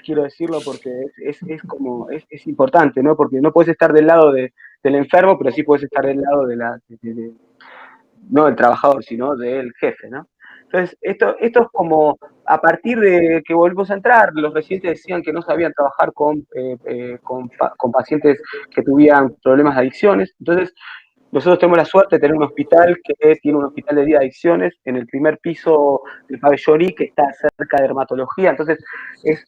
Quiero decirlo porque es importante, ¿no? Porque no puedes estar del lado del enfermo, pero sí puedes estar del lado no del trabajador, sino del jefe, ¿no? Entonces, esto es como, a partir de que volvimos a entrar, los residentes decían que no sabían trabajar con pacientes que tuvieran problemas de adicciones. Entonces, nosotros tenemos la suerte de tener un hospital que tiene un hospital de día de adicciones en el primer piso del pabellón I, que está cerca de dermatología. Entonces,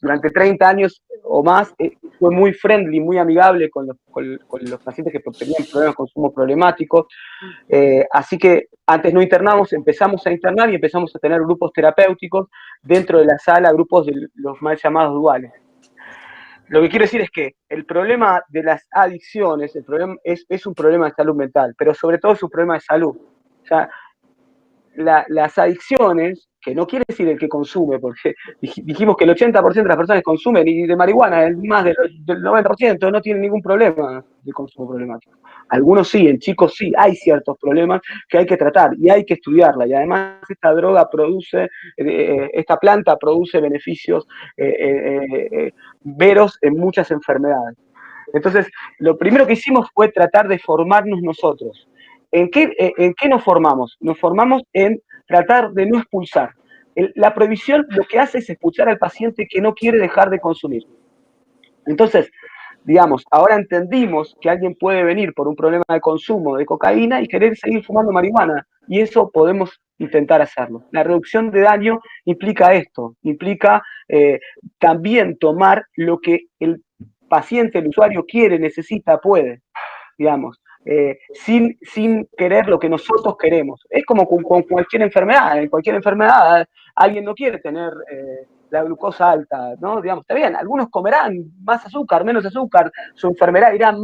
durante 30 años o más, fue muy friendly, muy amigable con los pacientes que tenían problemas de consumo problemáticos. Así que antes no internamos, empezamos a internar y empezamos a tener grupos terapéuticos dentro de la sala, grupos de los mal llamados duales. Lo que quiero decir es que el problema de las adicciones es un problema de salud mental, pero sobre todo es un problema de salud. O sea, las adicciones, que no quiere decir el que consume, porque dijimos que el 80% de las personas consumen, y de marihuana más del 90% no tienen ningún problema de consumo problemático. Algunos sí, en chicos sí, hay ciertos problemas que hay que tratar y hay que estudiarla, y además esta droga esta planta produce beneficios veros en muchas enfermedades. Entonces, lo primero que hicimos fue tratar de formarnos nosotros. ¿En qué nos formamos? Nos formamos en tratar de no expulsar. La prohibición lo que hace es expulsar al paciente que no quiere dejar de consumir. Entonces, digamos, ahora entendimos que alguien puede venir por un problema de consumo de cocaína y querer seguir fumando marihuana, y eso podemos intentar hacerlo. La reducción de daño implica esto, implica también tomar lo que el paciente, el usuario quiere, necesita, puede, digamos. Sin querer lo que nosotros queremos. Es como con cualquier enfermedad. En cualquier enfermedad alguien no quiere tener la glucosa alta, ¿no? Digamos, está bien, algunos comerán más azúcar, menos azúcar, su enfermedad irá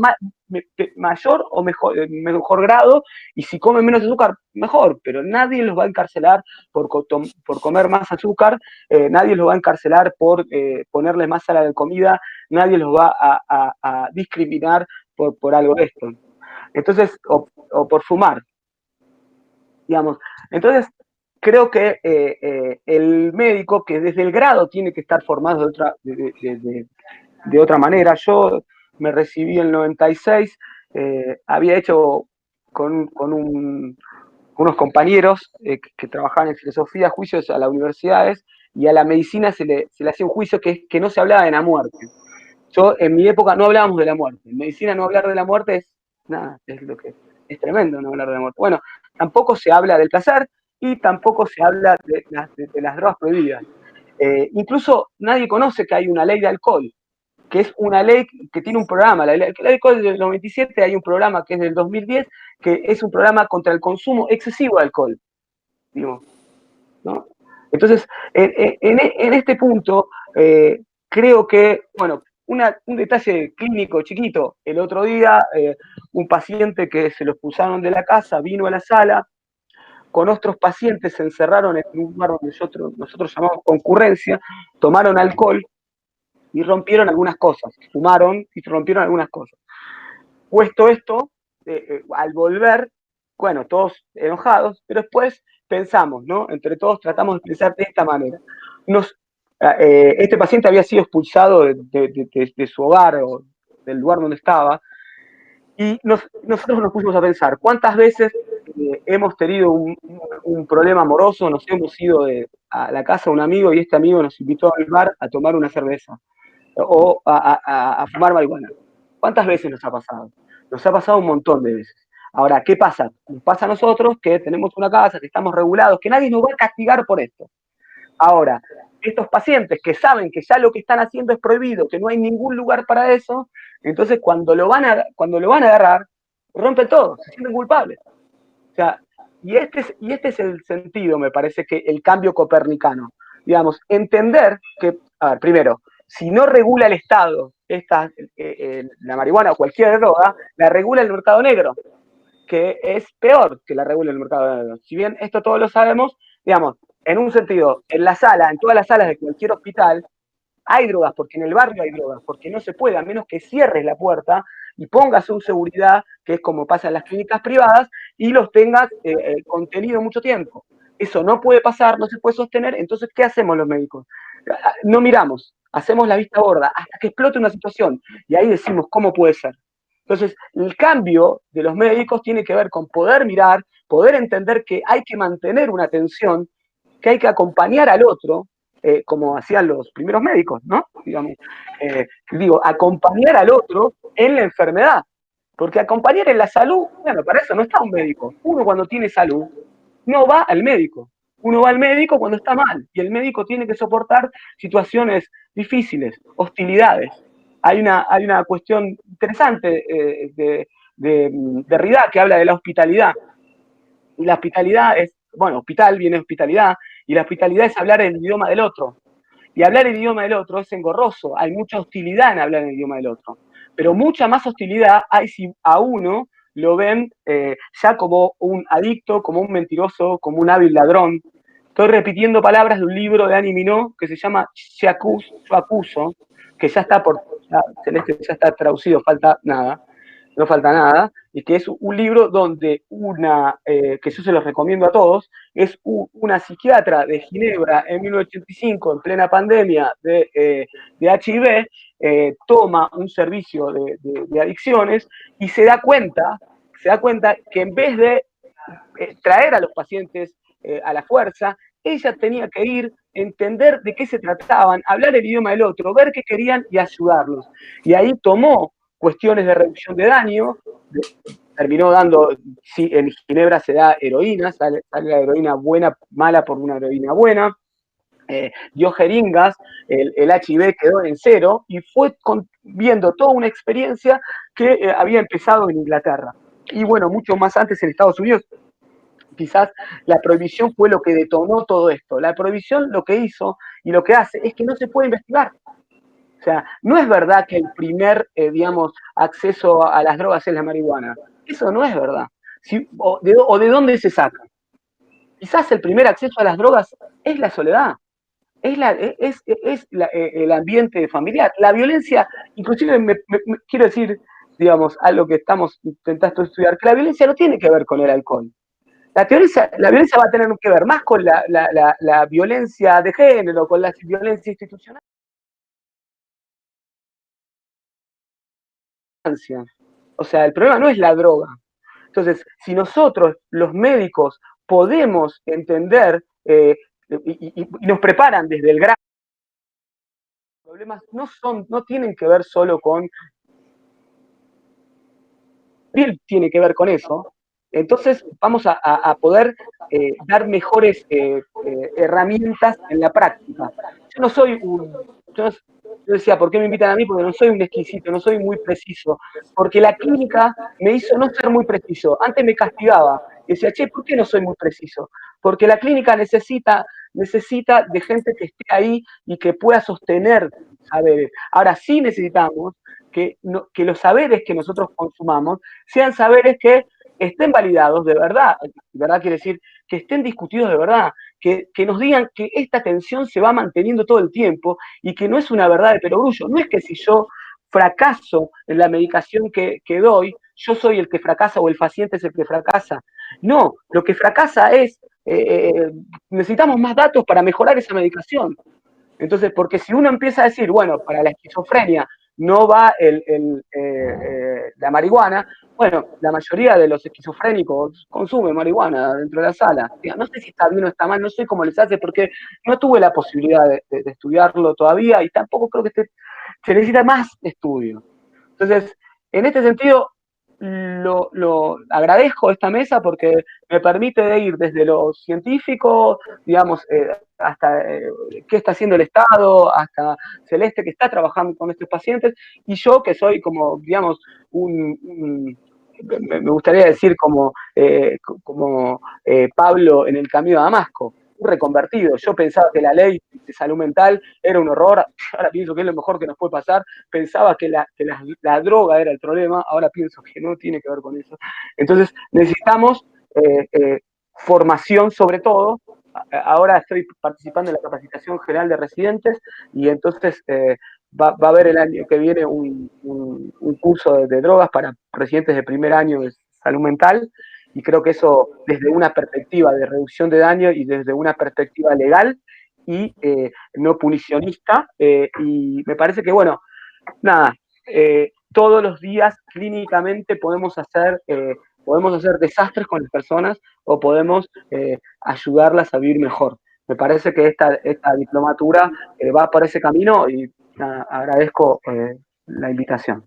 mayor o mejor grado, y si comen menos azúcar, mejor, pero nadie los va a encarcelar por comer más azúcar, nadie los va a encarcelar por ponerles más sal a la comida, nadie los va a discriminar por algo de esto. Entonces, o por fumar, digamos. Entonces, creo que el médico, que desde el grado tiene que estar formado de otra manera. Yo me recibí en el 96, había hecho con unos compañeros que trabajaban en filosofía, juicios a las universidades, y a la medicina se le hacía un juicio que no se hablaba de la muerte. Yo, en mi época, no hablábamos de la muerte. En medicina no hablar de la muerte es tremendo no hablar de la muerte. Bueno, tampoco se habla del placer y tampoco se habla de las drogas prohibidas. Incluso nadie conoce que hay una ley de alcohol, que es una ley que tiene un programa. La ley de alcohol del 97, hay un programa que es del 2010, que es un programa contra el consumo excesivo de alcohol. Digo, ¿no? Entonces, en este punto, creo que, bueno, un detalle clínico chiquito. El otro día, un paciente que se lo expulsaron de la casa vino a la sala, con otros pacientes se encerraron en un lugar donde nosotros llamamos concurrencia, tomaron alcohol y rompieron algunas cosas, fumaron y rompieron algunas cosas. Puesto esto, al volver, bueno, todos enojados, pero después pensamos, ¿no? Entre todos tratamos de pensar de esta manera. Este paciente había sido expulsado de su hogar o del lugar donde estaba, y nosotros nos pusimos a pensar, ¿cuántas veces hemos tenido un problema amoroso, nos hemos ido a la casa de un amigo y este amigo nos invitó al bar a tomar una cerveza o a fumar marihuana? ¿Cuántas veces nos ha pasado? Nos ha pasado un montón de veces. Ahora, ¿qué pasa? Nos pasa a nosotros que tenemos una casa, que estamos regulados, que nadie nos va a castigar por esto. Ahora, estos pacientes que saben que ya lo que están haciendo es prohibido, que no hay ningún lugar para eso, entonces cuando lo van a agarrar, rompen todo, se sienten culpables. O sea, y este es el sentido, me parece, que el cambio copernicano. Digamos, entender que, a ver, primero, si no regula el Estado la marihuana o cualquier droga, la regula el mercado negro, que es peor que la regula el mercado negro. Si bien esto todos lo sabemos, digamos, en un sentido, en todas las salas de cualquier hospital, hay drogas, porque en el barrio hay drogas, porque no se puede, a menos que cierres la puerta y pongas un seguridad, que es como pasa en las clínicas privadas, y los tengas contenido mucho tiempo. Eso no puede pasar, no se puede sostener, entonces, ¿qué hacemos los médicos? No miramos, hacemos la vista gorda, hasta que explote una situación, y ahí decimos, ¿cómo puede ser? Entonces, el cambio de los médicos tiene que ver con poder mirar, poder entender que hay que mantener una atención, que hay que acompañar al otro, como hacían los primeros médicos, ¿no? Digamos, acompañar al otro en la enfermedad. Porque acompañar en la salud, bueno, para eso no está un médico. Uno cuando tiene salud no va al médico. Uno va al médico cuando está mal. Y el médico tiene que soportar situaciones difíciles, hostilidades. Hay una cuestión interesante de Derrida que habla de la hospitalidad. Y la hospitalidad es, bueno, hospital viene de hospitalidad, y la hospitalidad es hablar el idioma del otro. Y hablar el idioma del otro es engorroso, hay mucha hostilidad en hablar el idioma del otro. Pero mucha más hostilidad hay si a uno lo ven ya como un adicto, como un mentiroso, como un hábil ladrón. Estoy repitiendo palabras de un libro de Annie Minot que se llama Yo acuso, que ya está Celeste ya está traducido, no falta nada, y que es un libro donde que yo se los recomiendo a todos, es una psiquiatra de Ginebra en 1985, en plena pandemia de HIV, toma un servicio de adicciones y se da cuenta que en vez de traer a los pacientes a la fuerza, ella tenía que ir, entender de qué se trataban, hablar el idioma del otro, ver qué querían y ayudarlos. Y ahí tomó cuestiones de reducción de daño, terminó dando, sí, en Ginebra se da heroína, sale la heroína buena, mala por una heroína buena, dio jeringas, el HIV quedó en cero y fue viendo toda una experiencia que había empezado en Inglaterra. Y bueno, mucho más antes en Estados Unidos. Quizás la prohibición fue lo que detonó todo esto. La prohibición lo que hizo y lo que hace es que no se puede investigar. O sea, no es verdad que el primer, acceso a las drogas es la marihuana. Eso no es verdad. O de dónde se saca. Quizás el primer acceso a las drogas es la soledad, es el ambiente familiar. La violencia, inclusive quiero decir, algo que estamos intentando estudiar, que la violencia no tiene que ver con el alcohol. La violencia va a tener que ver más con la violencia de género, con la violencia institucional. O sea, el problema no es la droga. Entonces, si nosotros, los médicos, podemos entender y nos preparan desde el grado, los problemas no tienen que ver solo con... tiene que ver con eso. Entonces vamos a poder dar mejores herramientas en la práctica. Yo no soy yo decía, ¿por qué me invitan a mí? Porque no soy un exquisito, no soy muy preciso. Porque la clínica me hizo no ser muy preciso. Antes me castigaba. Y decía, che, ¿por qué no soy muy preciso? Porque la clínica necesita de gente que esté ahí y que pueda sostener saberes. Ahora sí necesitamos que los saberes que nosotros consumamos sean saberes que estén validados de verdad. ¿Verdad? Quiere decir que estén discutidos de verdad, que nos digan que esta tensión se va manteniendo todo el tiempo y que no es una verdad de perogrullo. No es que si yo fracaso en la medicación que doy, yo soy el que fracasa o el paciente es el que fracasa. No, lo que fracasa es, necesitamos más datos para mejorar esa medicación. Entonces, porque si uno empieza a decir, bueno, para la esquizofrenia no va la marihuana, bueno, la mayoría de los esquizofrénicos consumen marihuana dentro de la sala. No sé si está bien o está mal, no sé cómo les hace, porque no tuve la posibilidad de estudiarlo todavía y tampoco creo que se necesita más estudio. Entonces, en este sentido, lo agradezco esta mesa porque me permite ir desde lo científico, hasta qué está haciendo el Estado, hasta Celeste, que está trabajando con estos pacientes, y yo que soy como, digamos, me gustaría decir como Pablo en el camino a Damasco, un reconvertido. Yo pensaba que la ley de salud mental era un horror, ahora pienso que es lo mejor que nos puede pasar, pensaba que la droga era el problema, ahora pienso que no tiene que ver con eso. Entonces necesitamos formación sobre todo. Ahora estoy participando en la capacitación general de residentes y entonces va a haber el año que viene un curso de drogas para residentes de primer año de salud mental, y creo que eso desde una perspectiva de reducción de daño y desde una perspectiva legal y no punicionista, y me parece que, bueno, nada, todos los días clínicamente podemos hacer desastres con las personas o podemos ayudarlas a vivir mejor. Me parece que esta diplomatura va por ese camino y agradezco la invitación.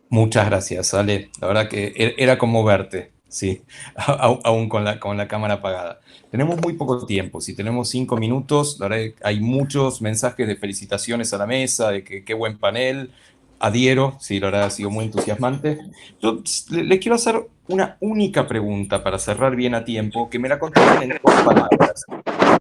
Muchas gracias, Ale. La verdad que era como verte, sí, aún con la cámara apagada. Tenemos muy poco tiempo, si tenemos 5 minutos, la verdad que hay muchos mensajes de felicitaciones a la mesa, de que qué buen panel, adhiero, sí, la verdad ha sido muy entusiasmante. Yo les quiero hacer una única pregunta para cerrar bien a tiempo, que me la contesten en 2 palabras.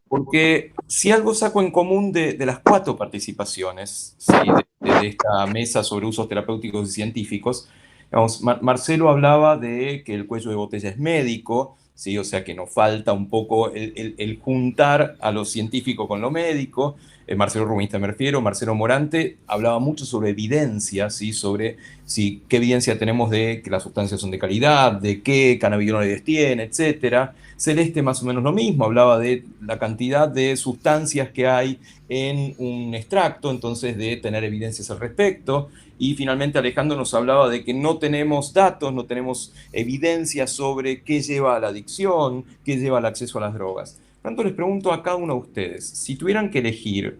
Porque si algo saco en común de las 4 participaciones, ¿sí? de esta mesa sobre usos terapéuticos y científicos, digamos, Marcelo hablaba de que el cuello de botella es médico, ¿sí? O sea que nos falta un poco el juntar a lo científico con lo médico. Marcelo Rubinstein me refiero, Marcelo Morante hablaba mucho sobre evidencia, ¿sí? Sobre qué evidencia tenemos de que las sustancias son de calidad, de qué cannabinoides tiene, etcétera. Celeste más o menos lo mismo, hablaba de la cantidad de sustancias que hay en un extracto, entonces de tener evidencias al respecto. Y finalmente Alejandro nos hablaba de que no tenemos datos, no tenemos evidencia sobre qué lleva a la adicción, qué lleva al acceso a las drogas. Por tanto, les pregunto a cada uno de ustedes, si tuvieran que elegir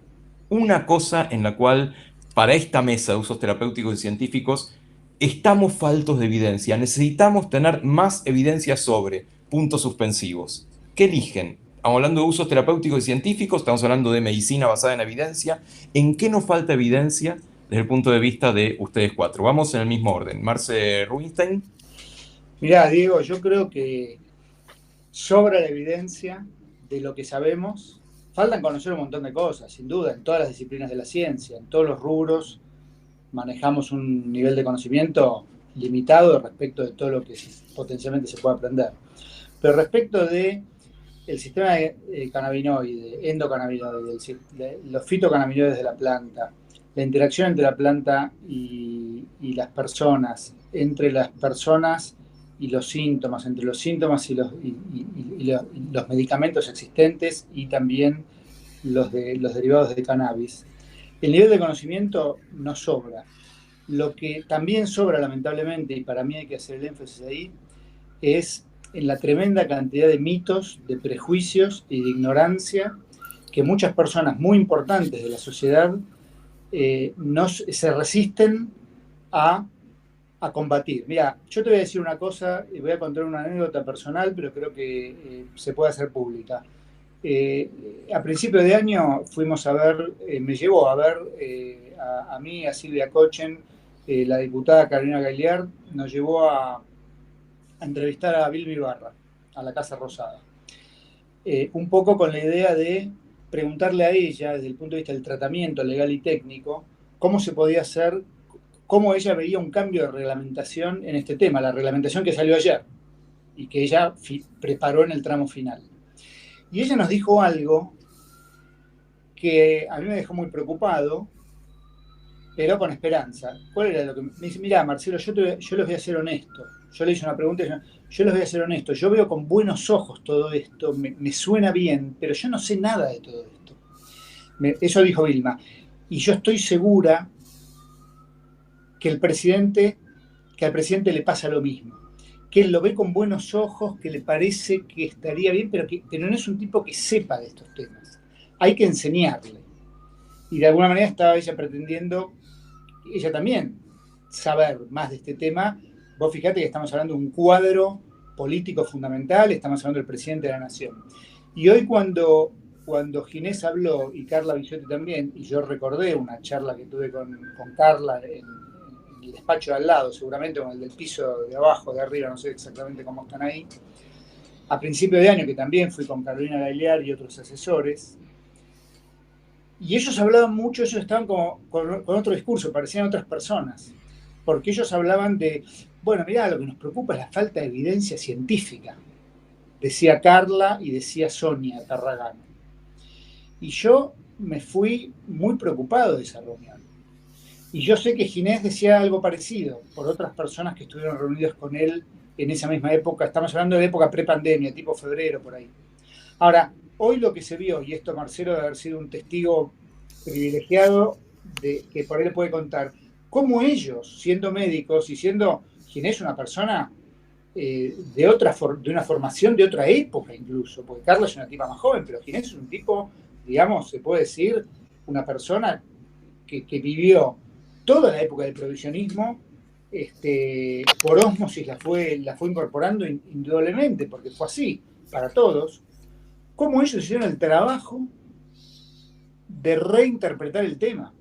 una cosa en la cual para esta mesa de usos terapéuticos y científicos estamos faltos de evidencia, necesitamos tener más evidencia sobre puntos suspensivos. ¿Qué eligen? Estamos hablando de usos terapéuticos y científicos, estamos hablando de medicina basada en evidencia. ¿En qué nos falta evidencia desde el punto de vista de ustedes 4? Vamos en el mismo orden. Marce Rubinstein. Mirá, Diego, yo creo que sobra la evidencia de lo que sabemos. Faltan conocer un montón de cosas, sin duda, en todas las disciplinas de la ciencia, en todos los rubros manejamos un nivel de conocimiento limitado respecto de todo lo que potencialmente se puede aprender. Pero respecto de el sistema cannabinoide, endocannabinoide, los fitocannabinoides de la planta, la interacción entre la planta y las personas, entre las personas y los síntomas, entre los síntomas y los medicamentos existentes y también los derivados de cannabis. El nivel de conocimiento no sobra. Lo que también sobra, lamentablemente, y para mí hay que hacer el énfasis ahí, es en la tremenda cantidad de mitos, de prejuicios y de ignorancia que muchas personas muy importantes de la sociedad se resisten a combatir. Mira, yo te voy a decir una cosa, y voy a contar una anécdota personal, pero creo que se puede hacer pública. A principio de año fuimos a ver, me llevó a ver a mí, a Silvia Cochen, la diputada Carolina Gagliard, nos llevó a entrevistar a Vilma Ibarra, a la Casa Rosada. Un poco con la idea de preguntarle a ella, desde el punto de vista del tratamiento legal y técnico, cómo se podía hacer, cómo ella veía un cambio de reglamentación en este tema, la reglamentación que salió ayer y que ella preparó en el tramo final. Y ella nos dijo algo que a mí me dejó muy preocupado, pero con esperanza. ¿Cuál era lo que me dice? Mira, Marcelo, yo les voy a ser honesto. Yo le hice una pregunta y yo les voy a ser honesto. Yo veo con buenos ojos todo esto, me suena bien, pero yo no sé nada de todo esto. Eso dijo Vilma. Y yo estoy segura que al presidente le pasa lo mismo. Que él lo ve con buenos ojos, que le parece que estaría bien, pero no es un tipo que sepa de estos temas. Hay que enseñarle. Y de alguna manera estaba ella pretendiendo, ella también, saber más de este tema. Vos fijate que estamos hablando de un cuadro político fundamental, estamos hablando del presidente de la nación. Y hoy cuando cuando Ginés habló y Carla Bisotti también, y yo recordé una charla que tuve con Carla en el despacho de al lado, seguramente, o en el del piso de abajo, de arriba, no sé exactamente cómo están ahí, a principio de año, que también fui con Carolina Gailear y otros asesores, y ellos hablaban mucho, ellos estaban con otro discurso, parecían otras personas, porque ellos hablaban de, bueno, mirá, lo que nos preocupa es la falta de evidencia científica, decía Carla y decía Sonia Tarragano. Y yo me fui muy preocupado de esa reunión. Y yo sé que Ginés decía algo parecido por otras personas que estuvieron reunidas con él en esa misma época. Estamos hablando de época prepandemia, tipo febrero, por ahí. Ahora, hoy lo que se vio, y esto Marcelo debe haber sido un testigo privilegiado que por él le puede contar, cómo ellos, siendo médicos y siendo Ginés una persona de una formación de otra época incluso, porque Carla es una tipa más joven, pero Ginés es un tipo, digamos, se puede decir, una persona que vivió toda la época del provisionismo, por ósmosis la fue incorporando indudablemente, porque fue así para todos. Cómo ellos hicieron el trabajo de reinterpretar el tema.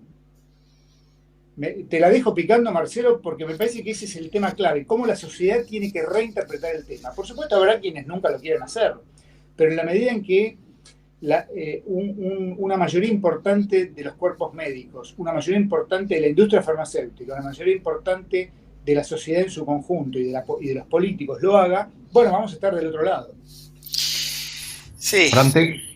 Te la dejo picando, Marcelo, porque me parece que ese es el tema clave, cómo la sociedad tiene que reinterpretar el tema. Por supuesto habrá quienes nunca lo quieran hacer, pero en la medida en que una mayoría importante de los cuerpos médicos, una mayoría importante de la industria farmacéutica, una mayoría importante de la sociedad en su conjunto y de los políticos lo haga, bueno, vamos a estar del otro lado. Sí.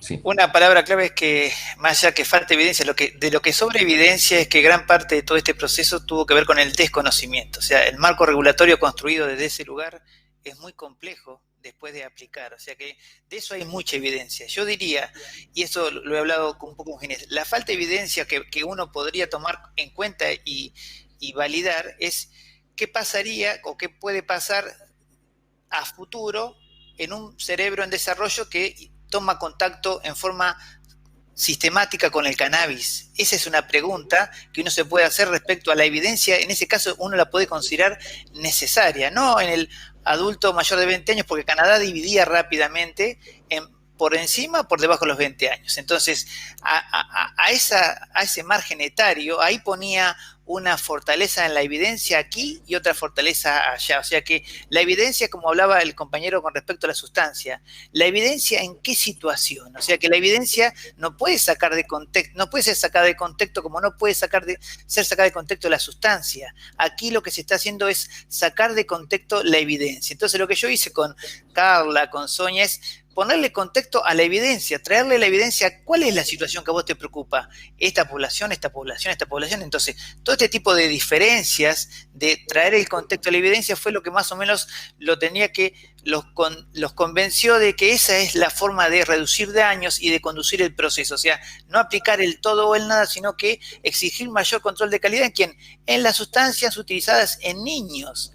Sí. Una palabra clave es que, más allá que falta evidencia, de lo que sobra evidencia es que gran parte de todo este proceso tuvo que ver con el desconocimiento. O sea, el marco regulatorio construido desde ese lugar es muy complejo después de aplicar. O sea que de eso hay mucha evidencia. Yo diría, y eso lo he hablado un poco con Ginés, la falta de evidencia que uno podría tomar en cuenta y validar es qué pasaría o qué puede pasar a futuro en un cerebro en desarrollo que toma contacto en forma sistemática con el cannabis. Esa es una pregunta que uno se puede hacer respecto a la evidencia. En ese caso uno la puede considerar necesaria, no en el adulto mayor de 20 años, porque Canadá dividía rápidamente por encima, por debajo de los 20 años. Entonces, a ese margen etario, ahí ponía una fortaleza en la evidencia aquí y otra fortaleza allá. O sea que la evidencia, como hablaba el compañero con respecto a la sustancia, la evidencia en qué situación. O sea que la evidencia no puede sacar de contexto, no puede ser sacada de contexto como no puede ser sacada de contexto la sustancia. Aquí lo que se está haciendo es sacar de contexto la evidencia. Entonces lo que yo hice con Carla, con Sonia, es ponerle contexto a la evidencia, traerle la evidencia, ¿cuál es la situación que a vos te preocupa? Esta población, esta población, esta población. Entonces, todo este tipo de diferencias, de traer el contexto a la evidencia, fue lo que más o menos lo tenía que, los convenció de que esa es la forma de reducir daños y de conducir el proceso. O sea, no aplicar el todo o el nada, sino que exigir mayor control de calidad en las sustancias utilizadas en niños.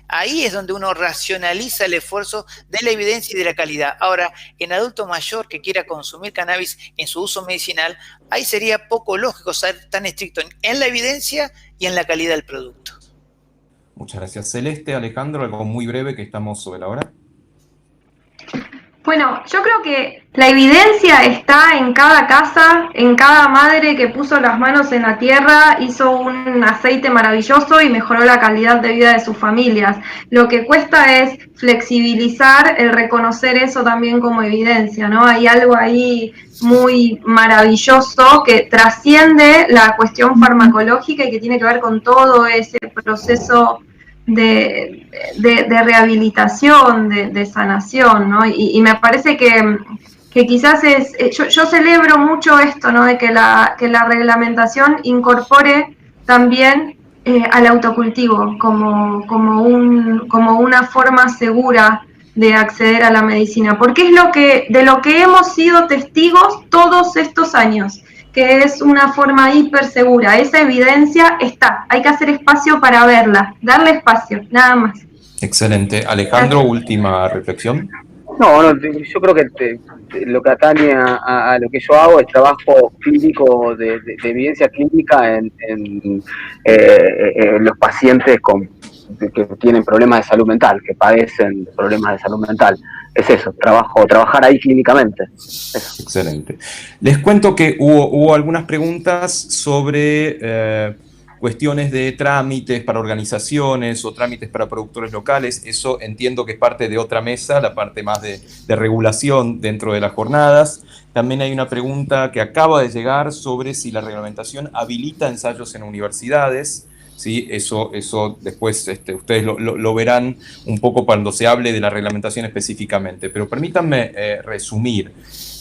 Ahí es donde uno racionaliza el esfuerzo de la evidencia y de la calidad. Ahora, en adulto mayor que quiera consumir cannabis en su uso medicinal, ahí sería poco lógico ser tan estricto en la evidencia y en la calidad del producto. Muchas gracias. Celeste, Alejandro, algo muy breve que estamos sobre la hora. Bueno, yo creo que la evidencia está en cada casa, en cada madre que puso las manos en la tierra, hizo un aceite maravilloso y mejoró la calidad de vida de sus familias. Lo que cuesta es flexibilizar el reconocer eso también como evidencia, ¿no? Hay algo ahí muy maravilloso que trasciende la cuestión farmacológica y que tiene que ver con todo ese proceso de rehabilitación, de sanación, ¿no? Y me parece que quizás yo celebro mucho esto, ¿no? De que la reglamentación incorpore también al autocultivo como una forma segura de acceder a la medicina, porque es de lo que hemos sido testigos todos estos años, que es una forma hiper segura. Esa evidencia está, hay que hacer espacio para verla, darle espacio, nada más. Excelente. Alejandro, última reflexión. No, yo creo que lo que atañe a lo que yo hago es trabajo clínico de evidencia clínica en los pacientes que tienen problemas de salud mental, que padecen problemas de salud mental. es eso, trabajar ahí clínicamente. Eso. Excelente. Les cuento que hubo algunas preguntas sobre cuestiones de trámites para organizaciones o trámites para productores locales. Eso entiendo que es parte de otra mesa, la parte más de regulación dentro de las jornadas. También hay una pregunta que acaba de llegar sobre si la reglamentación habilita ensayos en universidades. ¿Sí? Eso después ustedes lo verán un poco cuando se hable de la reglamentación específicamente. Pero permítanme resumir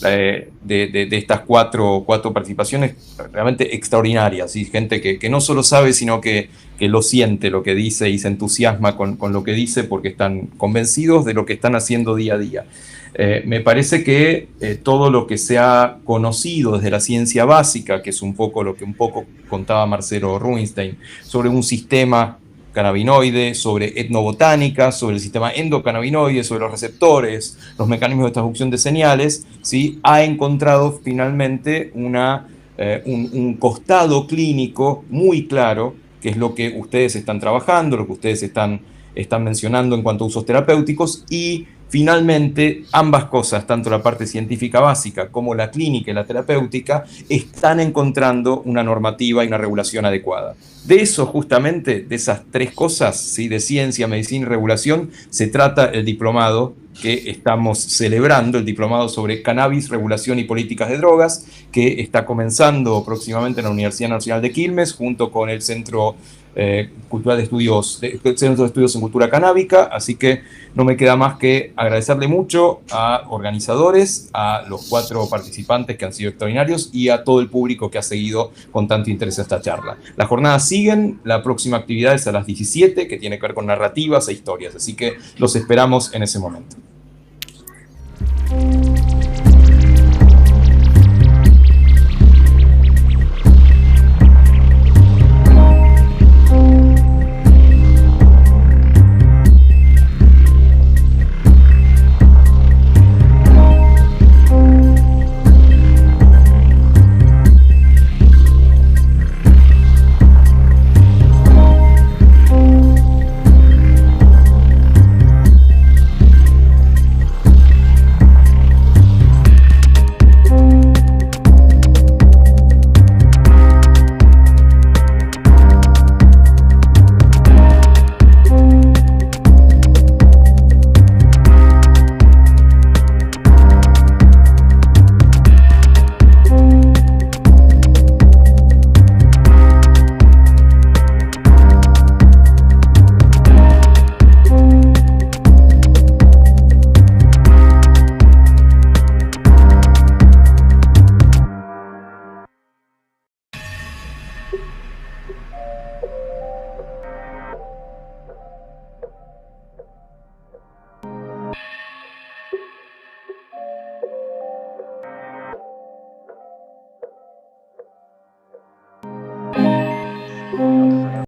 de estas cuatro participaciones realmente extraordinarias. ¿Sí? Gente que no solo sabe, sino que lo siente, lo que dice y se entusiasma con lo que dice porque están convencidos de lo que están haciendo día a día. Me parece que todo lo que se ha conocido desde la ciencia básica, que es un poco lo que contaba Marcelo Rubinstein, sobre un sistema cannabinoide, sobre etnobotánica, sobre el sistema endocannabinoide, sobre los receptores, los mecanismos de transducción de señales, ¿sí? Ha encontrado finalmente un costado clínico muy claro, que es lo que ustedes están trabajando, lo que ustedes están mencionando en cuanto a usos terapéuticos, y finalmente, ambas cosas, tanto la parte científica básica como la clínica y la terapéutica, están encontrando una normativa y una regulación adecuada. De eso, justamente, de esas tres cosas, ¿sí? De ciencia, medicina y regulación, se trata el diplomado que estamos celebrando, el diplomado sobre cannabis, regulación y políticas de drogas, que está comenzando próximamente en la Universidad Nacional de Quilmes, junto con el Centro Cultural de Estudios, Centro de Estudios en Cultura Canábica. Así que no me queda más que agradecerle mucho a organizadores, a los 4 participantes que han sido extraordinarios y a todo el público que ha seguido con tanto interés esta charla. Las jornadas siguen, la próxima actividad es a las 17, que tiene que ver con narrativas e historias, así que los esperamos en ese momento.